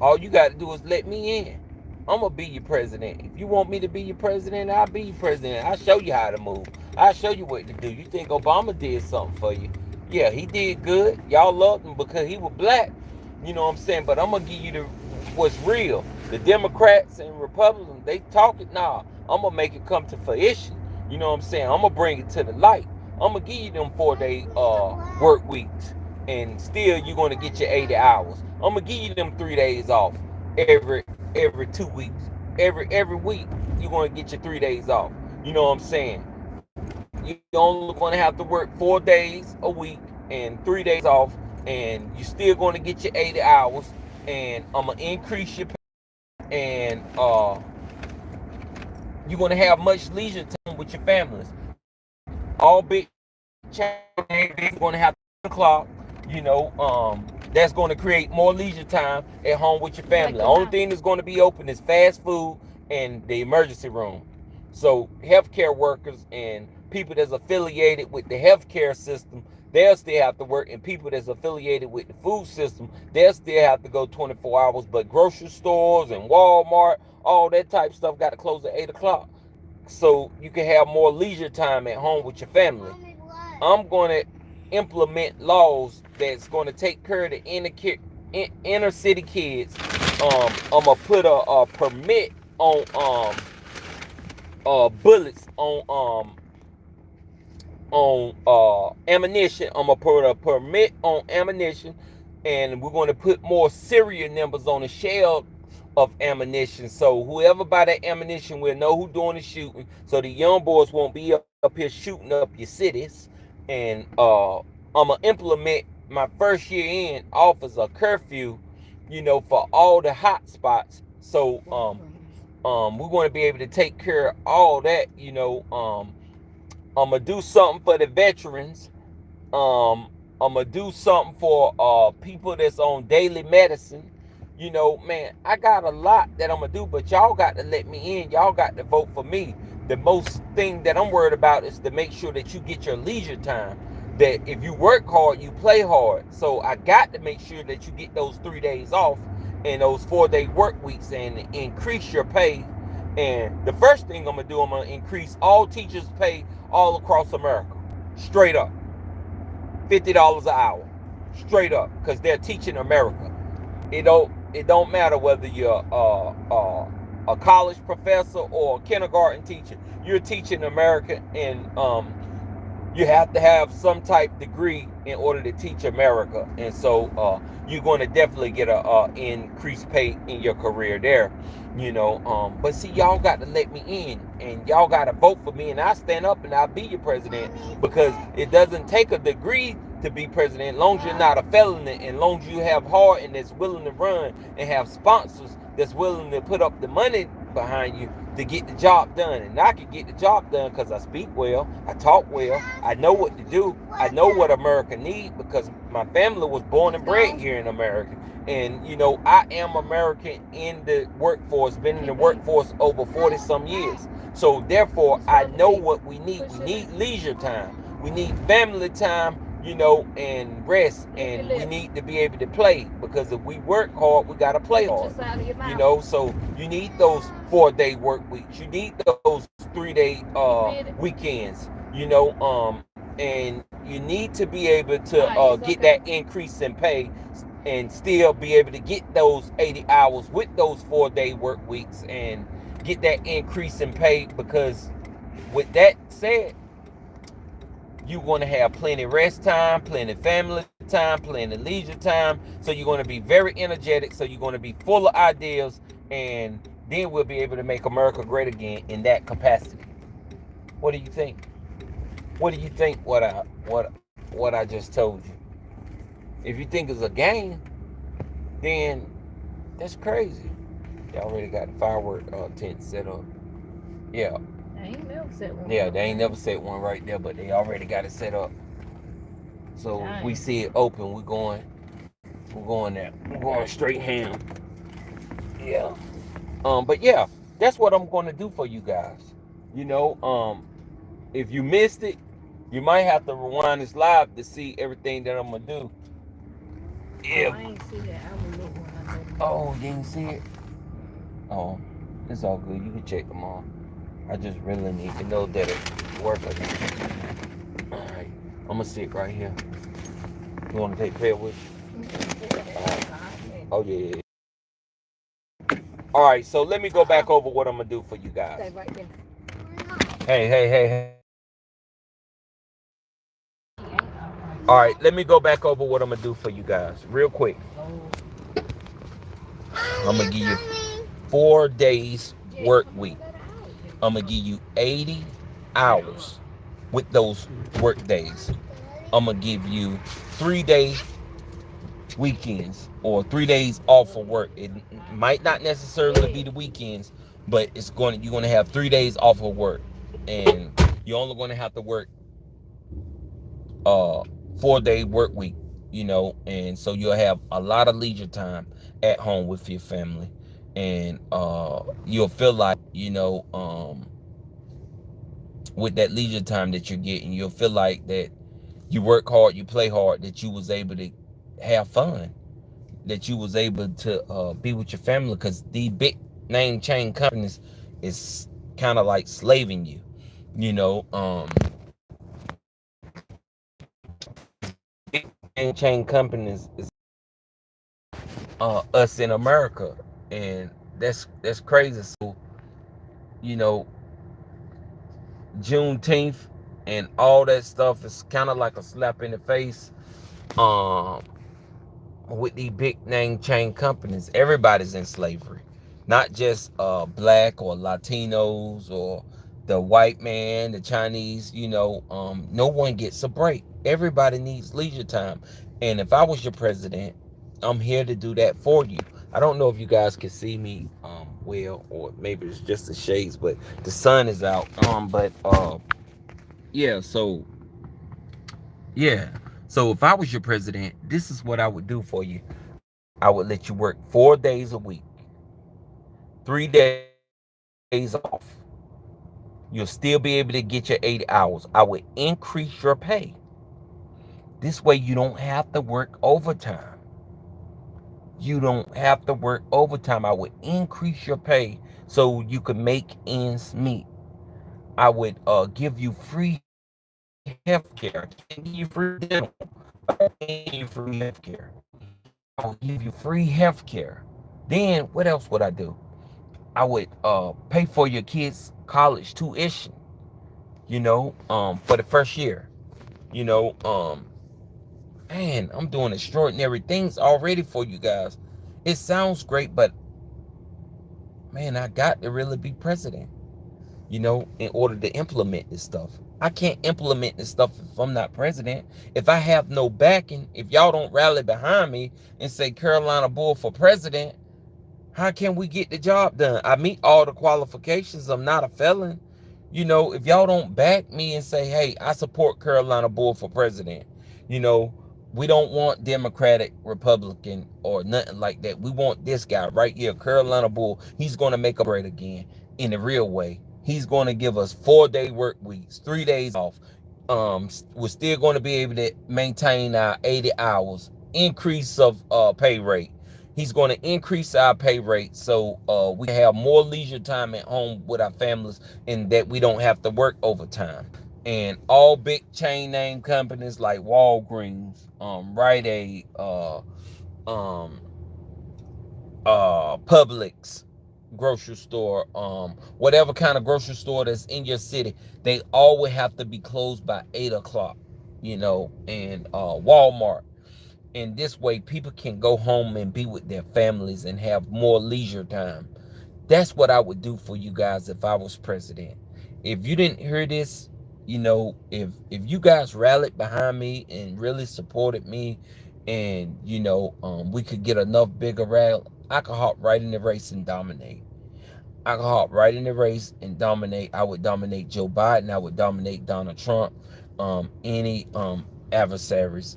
All you got to do is let me in. I'm gonna be your president. If you want me to be your president, I'll be your president. I'll show you how to move. I'll show you what to do. You think Obama did something for you? Yeah, he did good. Y'all loved him because he was black. You know what I'm saying? But I'm gonna give you what's real. The Democrats and Republicans, they talk it now. I'm gonna make it come to fruition. You know what I'm saying? I'm gonna bring it to the light. I'm gonna give you them 4-day work weeks, and still you're gonna get your 80 hours. I'm gonna give you them 3 days off every 2 weeks. Every week you're gonna get your 3 days off. You know what I'm saying? You're only gonna have to work 4 days a week and 3 days off, and you're still gonna get your 80 hours. And I'm gonna increase your pay, and you're gonna have much leisure time with your families. All big changes gonna have 10 o'clock. You know, that's going to create more leisure time at home with your family. The only thing that's going to be open is fast food and the emergency room. So healthcare workers and people that's affiliated with the healthcare system, they'll still have to work, and people that's affiliated with the food system, they'll still have to go 24 hours. But grocery stores and Walmart, all that type of stuff got to close at 8 o'clock. So you can have more leisure time at home with your family. I'm going to implement laws that's going to take care of the inner city kids. I'm gonna put a permit on bullets on ammunition. I'm gonna put a permit on ammunition, and we're going to put more serial numbers on the shell of ammunition, so whoever buy that ammunition will know who's doing the shooting, so the young boys won't be up here shooting up your cities. And I'm gonna implement my first year in office a curfew, you know, for all the hot spots. So we're going to be able to take care of all that. You know, I'm gonna do something for the veterans. I'm gonna do something for people that's on daily medicine. You know, man, I got a lot that I'm gonna do, but y'all got to let me in. Y'all got to vote for me. The most thing that I'm worried about is to make sure that you get your leisure time. That if you work hard, you play hard. So I got to make sure that you get those 3 days off and those 4-day work weeks, and increase your pay. And the first thing I'm gonna do, I'm gonna increase all teachers' pay all across America, straight up, $50 an hour, straight up, because they're teaching America. It don't matter whether you're a college professor or a kindergarten teacher. You're teaching America, and you have to have some type degree in order to teach America. And so you're going to definitely get a increased pay in your career there. You know, but see, y'all got to let me in, and y'all got to vote for me, and I'll stand up and I'll be your president, because it doesn't take a degree to be president, as long as you're not a felon, and as long as you have heart and that's willing to run, and have sponsors that's willing to put up the money behind you to get the job done. And I can get the job done because I speak well, I talk well, I know what to do, I know what America needs, because my family was born and bred here in America. And you know, I am American in the workforce, been in the workforce over 40 some years. So therefore, I know what we need. We need leisure time, we need family time, you know, and rest, and we need to be able to play, because if we work hard, we got to play hard, you know. So you need those 4-day work weeks, you need those 3-day weekends, you know, and you need to be able to get that increase in pay, and still be able to get those 80 hours with those 4-day work weeks, and get that increase in pay. Because with that said, you're going to have plenty rest time, plenty family time, plenty leisure time. So you're going to be very energetic. So you're going to be full of ideas, and then we'll be able to make America great again in that capacity. What do you think? What do you think? What I just told you? If you think it's a game, then that's crazy. They already got the firework tent set up. Yeah. I ain't never set one. Yeah, they ain't never set one right there, but they already got it set up. So if we see it open, we're going there. We're going straight ham. Yeah. But yeah, that's what I'm gonna do for you guys. You know, if you missed it, you might have to rewind this live to see everything that I'm gonna do. Yeah. I ain't see that. I will look when I go to Oh, you didn't see it? Oh, it's all good. You can check them all. I just really need to know that it work again. All right. I'm gonna sit right here. You want to take prayer with you? All right. Oh yeah. All right. So let me go back over what I'm gonna do for you guys. Stay right there. Hey. All right. Let me go back over what I'm gonna do for you guys real quick. I'm gonna give you 4 days work week. I'm gonna give you 80 hours with those work days. I'm gonna give you 3 day weekends or 3 days off of work. It might not necessarily be the weekends, but you're gonna have 3 days off of work, and you're only gonna have to work 4 day work week. And so you'll have a lot of leisure time at home with your family, and you'll feel like with that leisure time that you're getting, you'll feel like that you work hard, you play hard, that you was able to have fun, that you was able to be with your family, because the big name chain companies is kind of like slaving you. Big name chain companies is us in America, and that's crazy. So you know Juneteenth and all that stuff is kind of like a slap in the face. Um, with these big name chain companies, everybody's in slavery, not just black or Latinos or the white man, the Chinese. No one gets a break. Everybody needs leisure time, and if I was your president, I'm here to do that for you. I don't know if you guys can see me well, or maybe it's just the shades, but the sun is out. But yeah, so yeah. So if I was your president, this is what I would do for you. I would let you work 4 days a week, 3 days off. You'll still be able to get your 80 hours. I would increase your pay. This way you don't have to work overtime. You don't have to work overtime. I would increase your pay so you could make ends meet. I would give you free health care. I can't give you free dental, but I can give you free health care. I'll give you free health care. Then what else would I do? I would pay for your kids' college tuition, for the first year. You know, um, Man, I'm doing extraordinary things already for you guys. It sounds great, but man, I got to really be president, in order to implement this stuff. I can't implement this stuff if I'm not president. If I have no backing, if y'all don't rally behind me and say Carolina Bull for president, how can we get the job done? I meet all the qualifications. I'm not a felon. If y'all don't back me and say, hey, I support Carolina Bull for president, you know, we don't want Democratic, Republican, or nothing like that. We want this guy right here, Carolina Bull. He's going to make us great again in the real way. He's going to give us 4 day work weeks, 3 days off. We're still going to be able to maintain our 80 hours, increase of pay rate. He's going to increase our pay rate so we can have more leisure time at home with our families, and that we don't have to work overtime. And all big chain name companies like Walgreens, Rite Aid, um, Publix grocery store, whatever kind of grocery store that's in your city, they all would have to be closed by 8 o'clock, and Walmart. And this way people can go home and be with their families and have more leisure time. That's what I would do for you guys if I was president. If you didn't hear this, if you guys rallied behind me and really supported me, and we could get enough bigger rally, I could hop right in the race and dominate. I could hop right in the race and dominate. I would dominate Joe Biden. I would dominate Donald Trump. Any adversaries,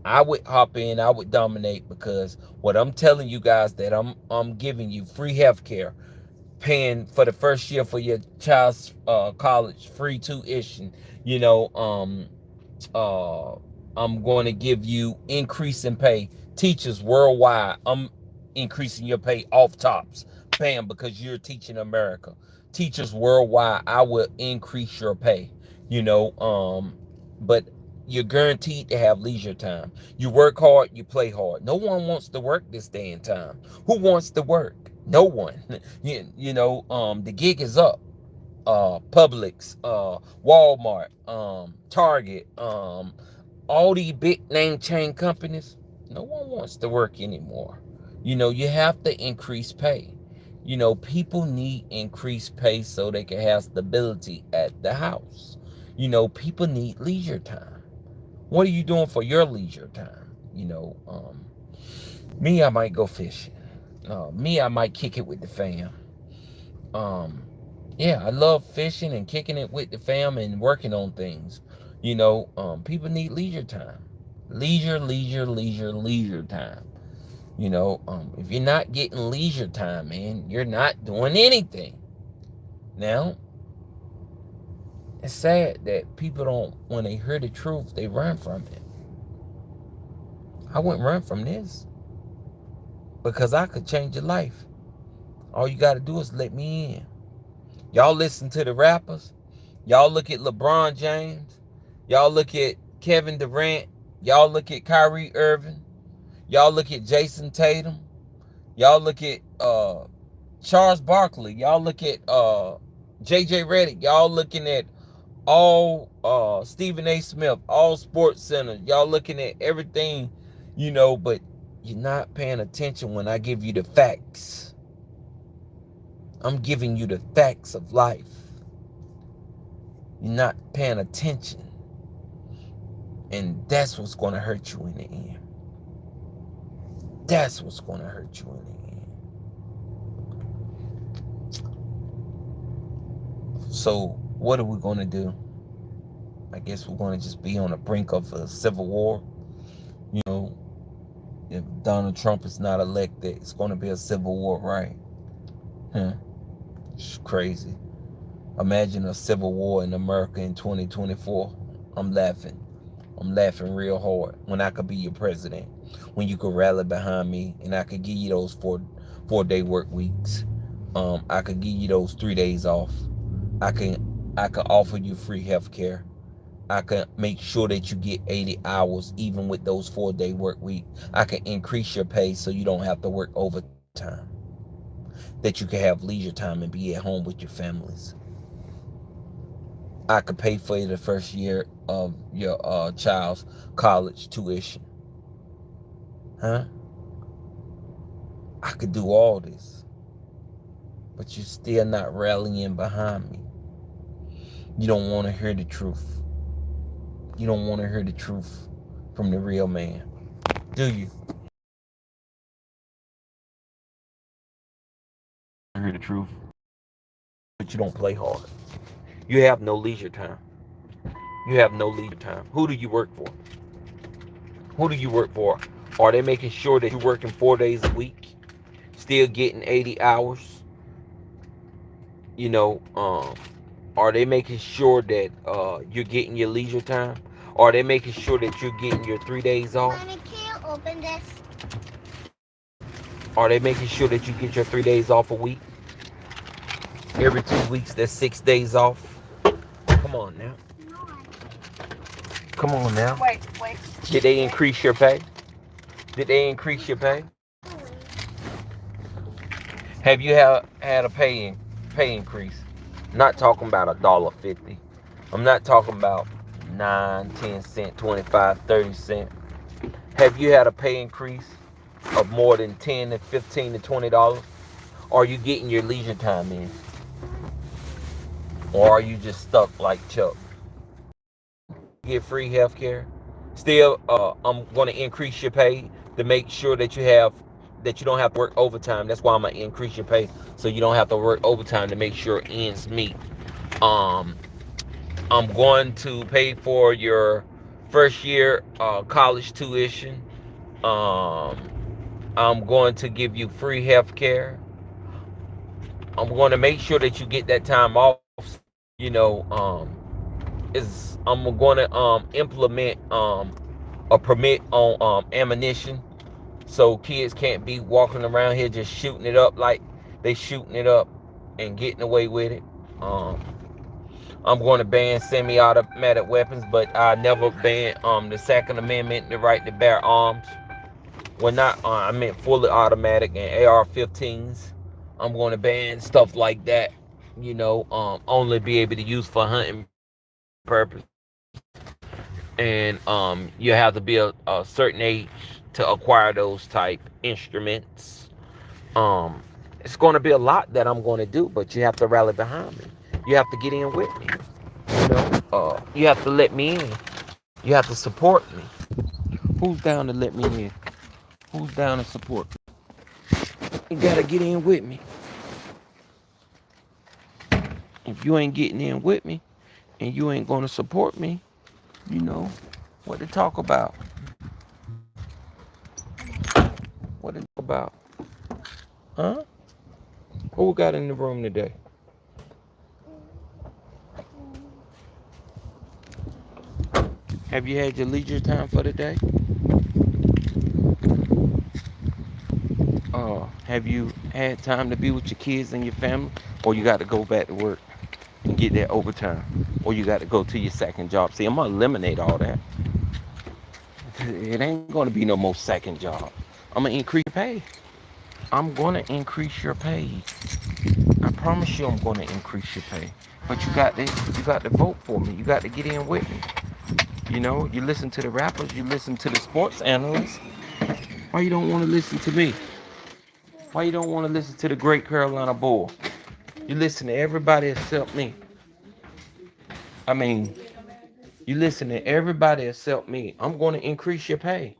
I would hop in. I would dominate, because what I'm telling you guys, that I'm giving you free health care, paying for the first year for your child's college, free tuition, uh I'm going to give you increase in pay. Teachers worldwide, I'm increasing your pay off tops. Bam, because you're teaching America. Teachers worldwide, I will increase your pay. But you're guaranteed to have leisure time. You work hard, you play hard. No one wants to work this day and time. Who wants to work? No one. The gig is up. Publix, Walmart, Target, all these big name chain companies, no one wants to work anymore. You have to increase pay. People need increased pay so they can have stability at the house. People need leisure time. What are you doing for your leisure time? Me, I might go fishing. Me, I might kick it with the fam. Yeah, I love fishing and kicking it with the fam and working on things. People need leisure time. Leisure time. If you're not getting leisure time, man, you're not doing anything. Now, it's sad that people don't, when they hear the truth, they run from it. I wouldn't run from this because I could change your life. All you got to do is let me in. Y'all listen to the rappers. Y'all look at LeBron James. Y'all look at Kevin Durant. Y'all look at Kyrie Irving. Y'all look at Jason Tatum. Y'all look at Charles Barkley. Y'all look at JJ Redick. Y'all looking at all Stephen A. Smith, all Sports Center. Y'all looking at everything, but you're not paying attention when I give you the facts. I'm giving you the facts of life. You're not paying attention. And that's what's going to hurt you in the end. That's what's going to hurt you in the end. So, what are we going to do? I guess we're going to just be on the brink of a civil war. If Donald Trump is not elected, it's going to be a civil war, right? It's crazy. Imagine a civil war in America in 2024. I'm laughing. I'm laughing real hard when I could be your president, when you could rally behind me and I could give you those four-day work weeks. I could give you those 3 days off. I could offer you free health care. I could make sure that you get 80 hours even with those 4-day work week. I could increase your pay so you don't have to work overtime. That you can have leisure time and be at home with your families. I could pay for you the first year of your child's college tuition. I could do all this. But you're still not rallying behind me. You don't want to hear the truth. You don't want to hear the truth from the real man. Do you? Hear the truth, but you don't play hard. You have no leisure time. You have no leisure time. Who do you work for? Who do you work for? Are they making sure that you're working 4 days a week, still getting 80 hours? Are they making sure that you're getting your leisure time? Are they making sure that you're getting your 3 days off? Mommy, can you open this? Are they making sure that you get your 3 days off a week? Every 2 weeks, there's 6 days off. Come on now. Come on now. Wait. Did they increase your pay? Did they increase your pay? Have you had a pay increase? I'm not talking about $1.50. I'm not talking about 9, 10 cent, 25, 30 cent. Have you had a pay increase of more than 10 to 15 to $20? Are you getting your leisure time in? Or are you just stuck like Chuck? Get free health care. Still, I'm going to increase your pay to make sure that you don't have to work overtime. That's why I'm going to increase your pay so you don't have to work overtime to make sure ends meet. I'm going to pay for your first year college tuition. I'm going to give you free health care. I'm going to make sure that you get that time off. I'm going to implement a permit on ammunition, so kids can't be walking around here just shooting it up like they shooting it up and getting away with it. Um, I'm going to ban semi-automatic weapons, but I never ban the Second Amendment, the right to bear arms. Well, not I meant fully automatic and AR-15s. I'm going to ban stuff like that. Only be able to use for hunting purpose, and you have to be a certain age to acquire those type instruments. Um, it's going to be a lot that I'm going to do, but you have to rally behind me. You have to get in with me. You have to let me in. You have to support me. Who's down to let me in? Who's down to support me? You gotta get in with me. If you ain't getting in with me and you ain't gonna support me, you know what to talk about. What to talk about? Huh? Who we got in the room today? Have you had your leisure time for the day? Have you had time to be with your kids and your family? Or you got to go back to work and get that overtime? Or you got to go to your second job? See, I'm going to eliminate all that. It ain't going to be no more second job. I'm going to increase your pay. I'm going to increase your pay. I promise you I'm going to increase your pay. But you got to vote for me. You got to get in with me. You listen to the rappers, you listen to the sports analysts. Why you don't want to listen to me? Why you don't want to listen to the great Carolina Bull? You listen to everybody except me. I mean, you listen to everybody except me. I'm going to increase your pay.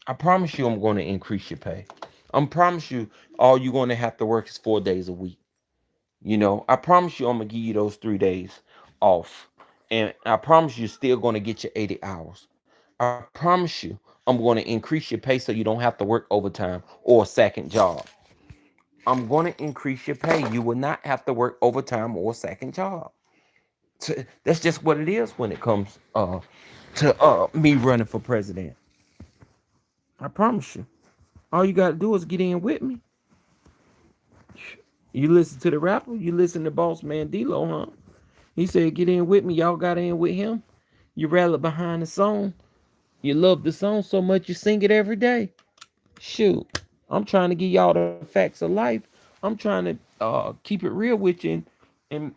I promise you I'm going to increase your pay. I promise you all you're going to have to work is 4 days a week. I promise you I'm going to give you those 3 days off. And I promise you're still going to get your 80 hours. I promise you I'm going to increase your pay so you don't have to work overtime or a second job. I'm going to increase your pay. You will not have to work overtime or a second job. That's just what it is when it comes to me running for president. I promise you. All you got to do is get in with me. You listen to the rapper, you listen to Boss Man D-Lo, huh? He said, get in with me. Y'all got in with him. You rally behind the song. You love the song so much you sing it every day. Shoot, I'm trying to give y'all the facts of life. I'm trying to keep it real with you and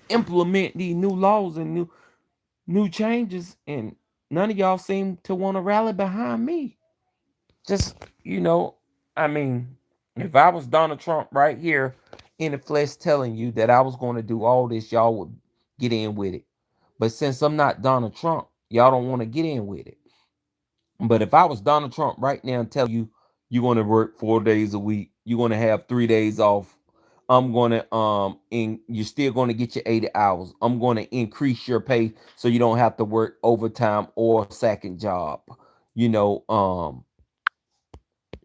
implement these new laws and new changes. And none of y'all seem to want to rally behind me. Just, you know, I mean, if I was Donald Trump right here in the flesh telling you that I was going to do all this, y'all would get in with it. But since I'm not Donald Trump, y'all don't want to get in with it. But if I was Donald Trump right now and tell you you're going to work 4 days a week, you're going to have 3 days off. I'm going to and you're still going to get your 80 hours. I'm going to increase your pay so you don't have to work overtime or second job. You know,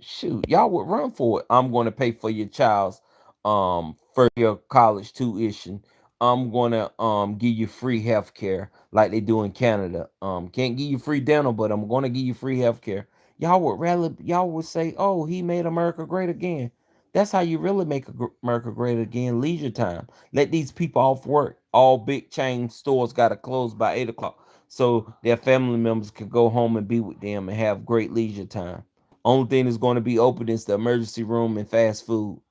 shoot, y'all would run for it. I'm going to pay for your child's first year college tuition. I'm going to give you free health care like they do in Canada. Can't give you free dental, but I'm going to give you free health care. Y'all would say, "Oh, he made America great again." That's how you really make America great again. Leisure time. Let these people off work. All big chain stores got to close by 8 o'clock, so their family members can go home and be with them and have great leisure time. Only thing that's going to be open is the emergency room and fast food.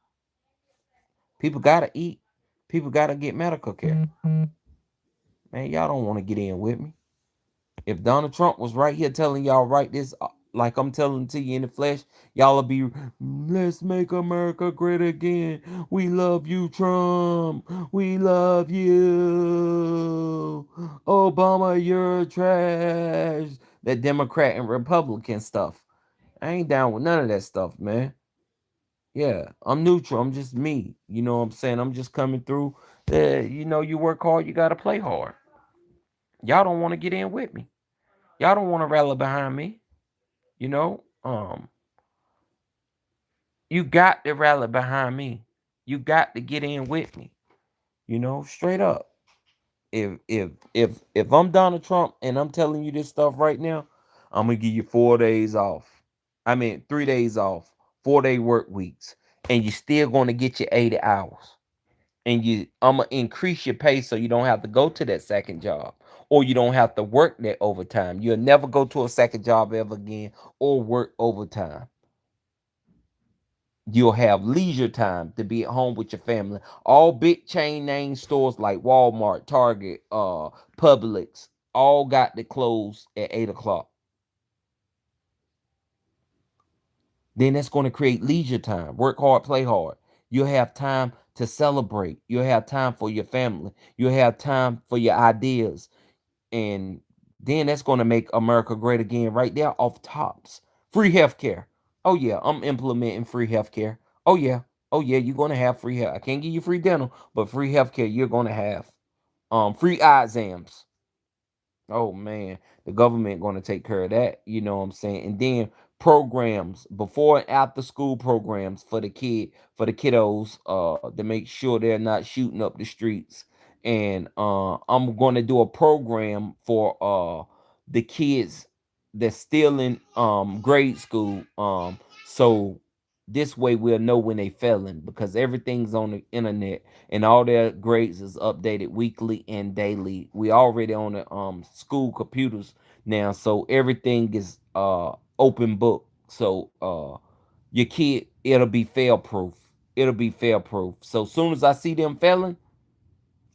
People gotta eat. People gotta get medical care. Man, y'all don't want to get in with me. If Donald Trump was right here telling y'all right this, like I'm telling to you in the flesh, y'all will be, let's make America great again. We love you, Trump. We love you. Obama, you're trash. That Democrat and Republican stuff. I ain't down with none of that stuff, man. Yeah, I'm neutral. I'm just me. You know what I'm saying? I'm just coming through. You work hard, you got to play hard. Y'all don't want to get in with me. Y'all don't want to rally behind me. You know, you got to rally behind me. You got to get in with me. Straight up. If I'm Donald Trump and I'm telling you this stuff right now, I'm gonna give you 4 days off. I mean 3 days off, 4 day work weeks, and you're still gonna get your 80 hours. And I'm gonna increase your pay so you don't have to go to that second job or you don't have to work that overtime. You'll never go to a second job ever again or work overtime. You'll have leisure time to be at home with your family. All big chain name stores like Walmart, Target, Publix, all got to close at 8 o'clock. Then that's going to create leisure time. Work hard, play hard. You'll have time to celebrate. You'll have time for your family. You'll have time for your ideas. And then that's going to make America great again right there off tops. Free healthcare. Oh yeah, I'm implementing free healthcare. Oh yeah. Oh yeah, you're going to have free health. I can't give you free dental, but free healthcare you're going to have. Free eye exams. Oh man, the government going to take care of that. You know what I'm saying? And then programs, before and after school programs for the kiddos, to make sure they're not shooting up the streets. And I'm going to do a program for the kids that's still in grade school. So this way we'll know when they failing because everything's on the internet and all their grades is updated weekly and daily. We already on the school computers now, so everything is open book. So your kid, it'll be fail proof. It'll be fail proof. So soon as I see them failing,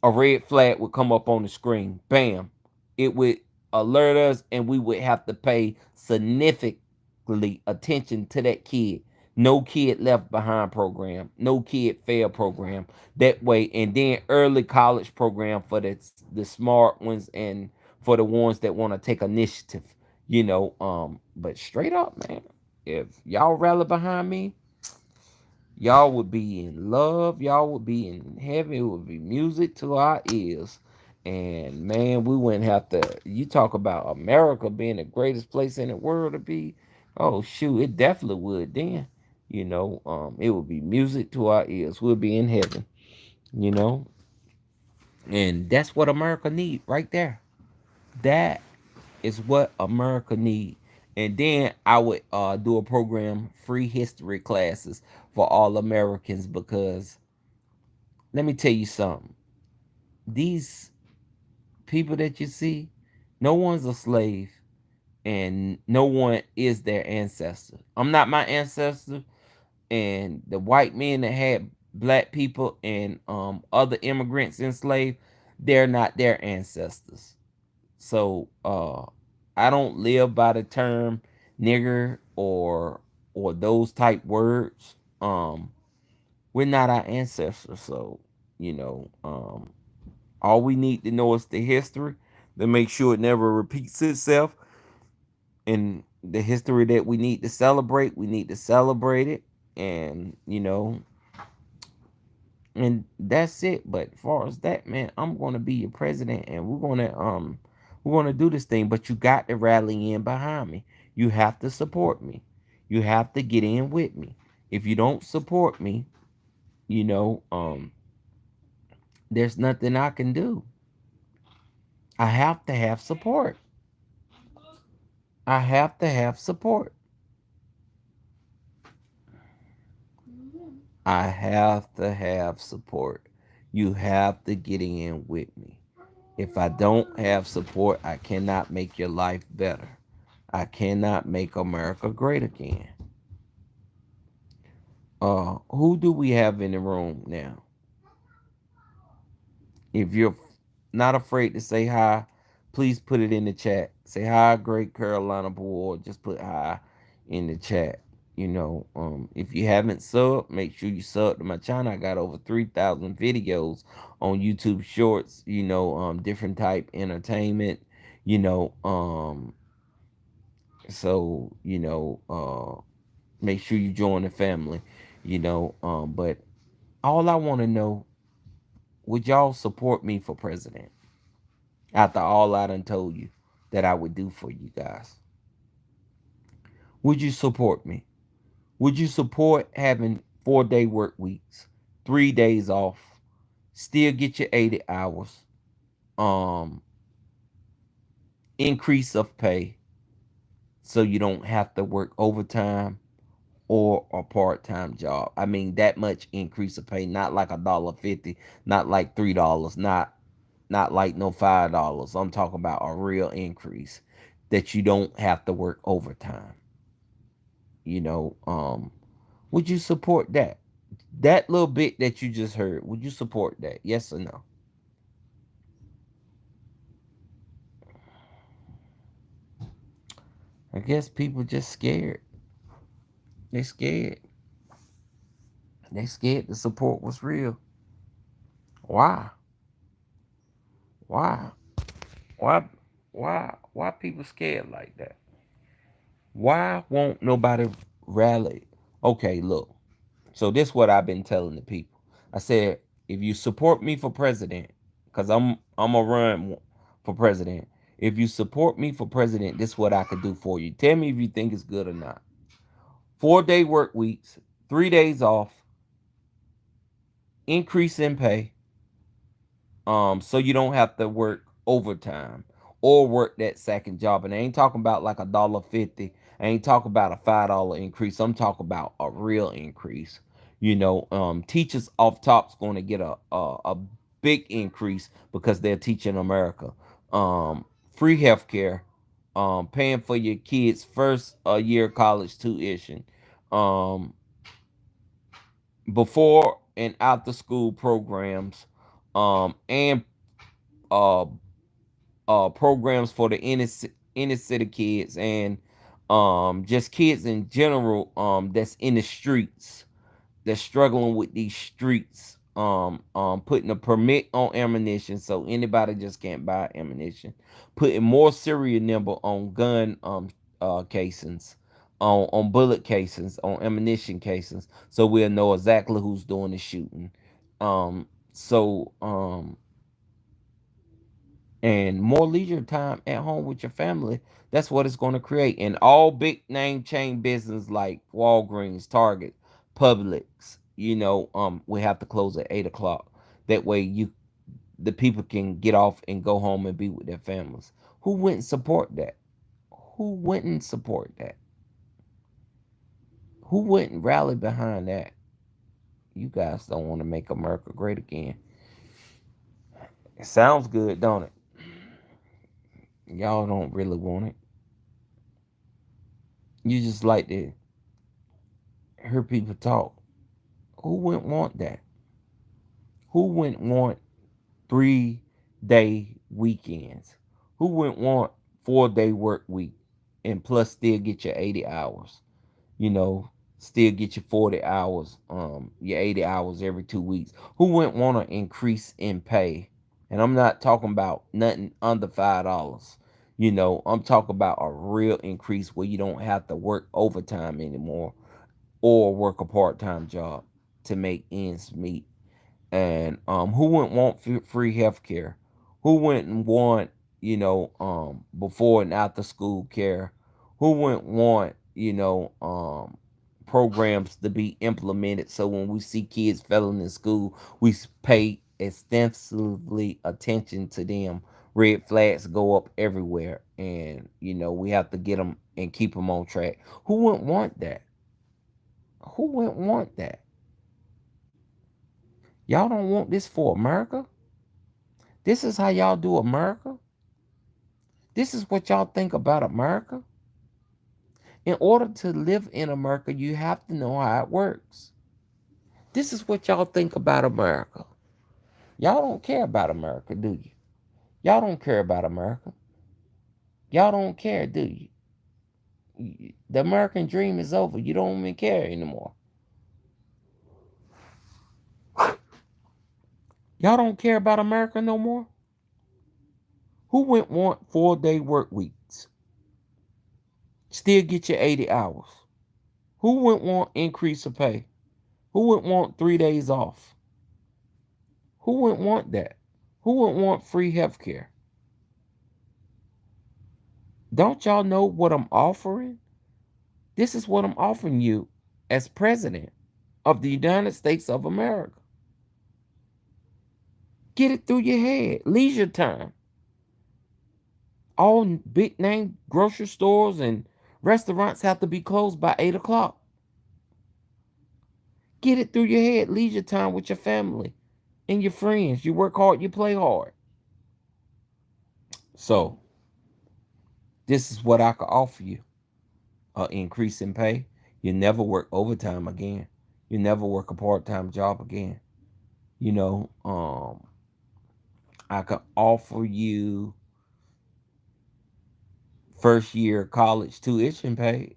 a red flag would come up on the screen. Bam. It would alert us and we would have to pay significantly attention to that kid. No kid left behind program. No kid fail program. That way. And then early college program for the smart ones and for the ones that want to take initiative. But straight up, man, if y'all rally behind me, y'all would be in love. Y'all would be in heaven. It would be music to our ears. And man, we wouldn't have to. You talk about America being the greatest place in the world to be. Oh shoot, it definitely would then. It would be music to our ears. We'll be in heaven. You know, and that's what America need right there. That is what America need. And then I would do a program, free history classes for all Americans, because let me tell you something. These people that you see, no one's a slave and no one is their ancestor. I'm not my ancestor, and the white men that had black people and other immigrants enslaved, they're not their ancestors. So I don't live by the term nigger or those type words. We're not our ancestors, so all we need to know is the history to make sure it never repeats itself. And the history that we need to celebrate it. And and that's it. But as far as that, man, I'm gonna be your president, and we're gonna do this thing. But you got to rally in behind me. You have to support me. You have to get in with me. If you don't support me, you know, there's nothing I can do. I have to have support. I have to have support. I have to have support. You have to get in with me. If I don't have support, I cannot make your life better. I cannot make America great again. Who do we have in the room now? If you're not afraid to say hi, please put it in the chat. Say hi, Great Carolina Boy. Just put hi in the chat. If you haven't subbed, make sure you sub to my channel. I got over 3,000 videos on YouTube Shorts. Different type entertainment. You know, so make sure you join the family. But all I want to know, would y'all support me for president after all I done told you that I would do for you guys? Would you support me? Would you support having 4 day work weeks, 3 days off, still get your 80 hours, um increase of pay so you don't have to work overtime or a part-time job. I mean that much increase of pay, not like $1.50, not like $3, not like no $5. I'm talking about a real increase that you don't have to work overtime. You know, would you support that? That little bit that you just heard, would you support that? Yes or no? I guess people just scared. They scared. They scared the support was real. Why? Why? Why? Why people scared like that? Why won't nobody rally? Okay, look. So this what I've been telling the people. I said, if you support me for president, because I'm gonna run for president. If you support me for president, this is what I could do for you. Tell me if you think it's good or not. 4-day work weeks, 3 days off, increase in pay, so you don't have to work overtime or work that second job. And I ain't talking about like $1.50. I ain't talking about a $5 increase. I'm talking about a real increase. Teachers off top's going to get a big increase because they're teaching America. Free healthcare, paying for your kids' first year college tuition, um, before and after school programs, and uh programs for the inner city kids, and just kids in general, that's in the streets, that's struggling with these streets, putting a permit on ammunition so anybody just can't buy ammunition, putting more serial number on gun casings, on bullet casings, on ammunition casings, so we'll know exactly who's doing the shooting. So and more leisure time at home with your family. That's what it's going to create. And all big name chain business like Walgreens, Target, Publix, we have to close at 8 o'clock. That way the people can get off and go home and be with their families. Who wouldn't support that? Who wouldn't support that? Who wouldn't rally behind that? You guys don't want to make America great again. It sounds good, don't it? Y'all don't really want it. You just like to hear people talk. Who wouldn't want that? Who wouldn't want 3-day weekends? Who wouldn't want 4-day work week and plus still get your 80 hours? Still get your 40 hours, your 80 hours every 2 weeks. Who wouldn't want to increase in pay? And I'm not talking about nothing under $5. I'm talking about a real increase where you don't have to work overtime anymore or work a part-time job to make ends meet. And who wouldn't want free health care? Who wouldn't want, before and after school care? Who wouldn't want, programs to be implemented so when we see kids failing in school, we pay extensively attention to them. Red flags go up everywhere, and we have to get them and keep them on track. Who wouldn't want that? Who wouldn't want that? Y'all don't want this for America? This is how y'all do America? This is what y'all think about America? In order to live in America, you have to know how it works. This is what y'all think about America. Y'all don't care about America, do you? Y'all don't care about America. Y'all don't care, do you? The American dream is over. You don't even care anymore. Y'all don't care about America no more? Who wouldn't want 4-day work weeks? Still get your 80 hours. Who wouldn't want increase of pay? Who wouldn't want 3 days off? Who wouldn't want that? Who wouldn't want free health care? Don't y'all know what I'm offering? This is what I'm offering you as president of the United States of America. Get it through your head. Leisure time. All big name grocery stores and restaurants have to be closed by 8 o'clock. Get it through your head. Leisure time with your family and your friends. You work hard, you play hard. So, this is what I could offer you. An increase in pay. You never work overtime again. You never work a part-time job again. I could offer you first year college tuition paid.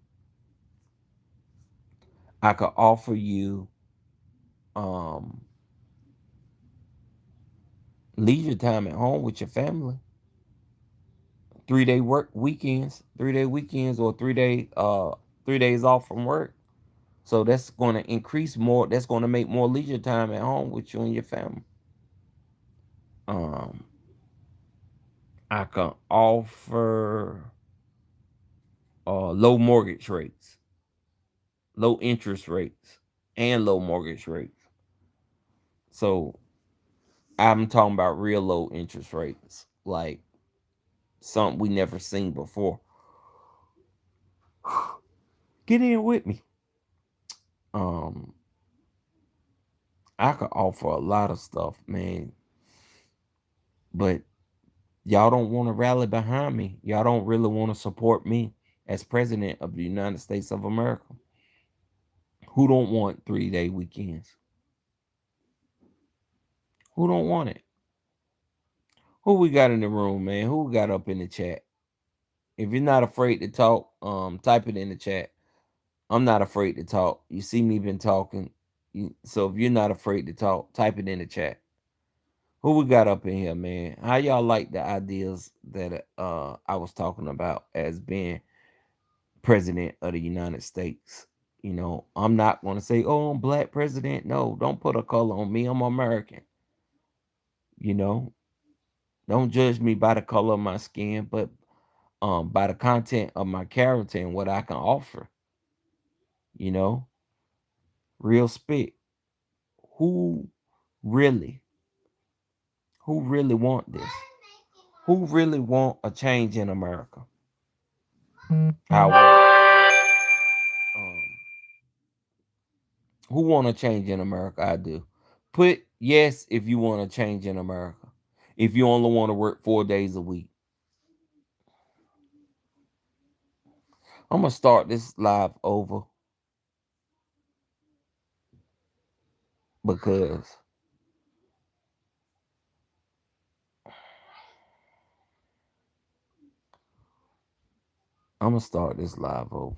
I could offer you leisure time at home with your family. 3-day work weekends, 3-day weekends, or 3 days off from work. So that's going to increase more. That's going to make more leisure time at home with you and your family. I can offer low mortgage rates, low interest rates, and low mortgage rates. So I'm talking about real low interest rates, like something we never seen before. Get in with me. I could offer a lot of stuff, man, but y'all don't want to rally behind me. Y'all don't really want to support me as president of the United States of America. Who don't want 3-day weekends? Who don't want it? Who we got in the room, man? Who we got up in the chat? If you're not afraid to talk, type it in the chat. I'm not afraid to talk. You see me been talking. So if you're not afraid to talk, type it in the chat. Who we got up in here, man? How y'all like the ideas that I was talking about as being president of the United States? I'm not going to say, oh, I'm black president. No, don't put a color on me. I'm American. Don't judge me by the color of my skin, but by the content of my character and what I can offer. Real spit. Who really, who really want this? Who really want a change in America? I want. Who want a change in America? I do. Put yes if you want a change in America. If you only want to work 4 days a week. I'm going to start this live over because I'm going to start this live over.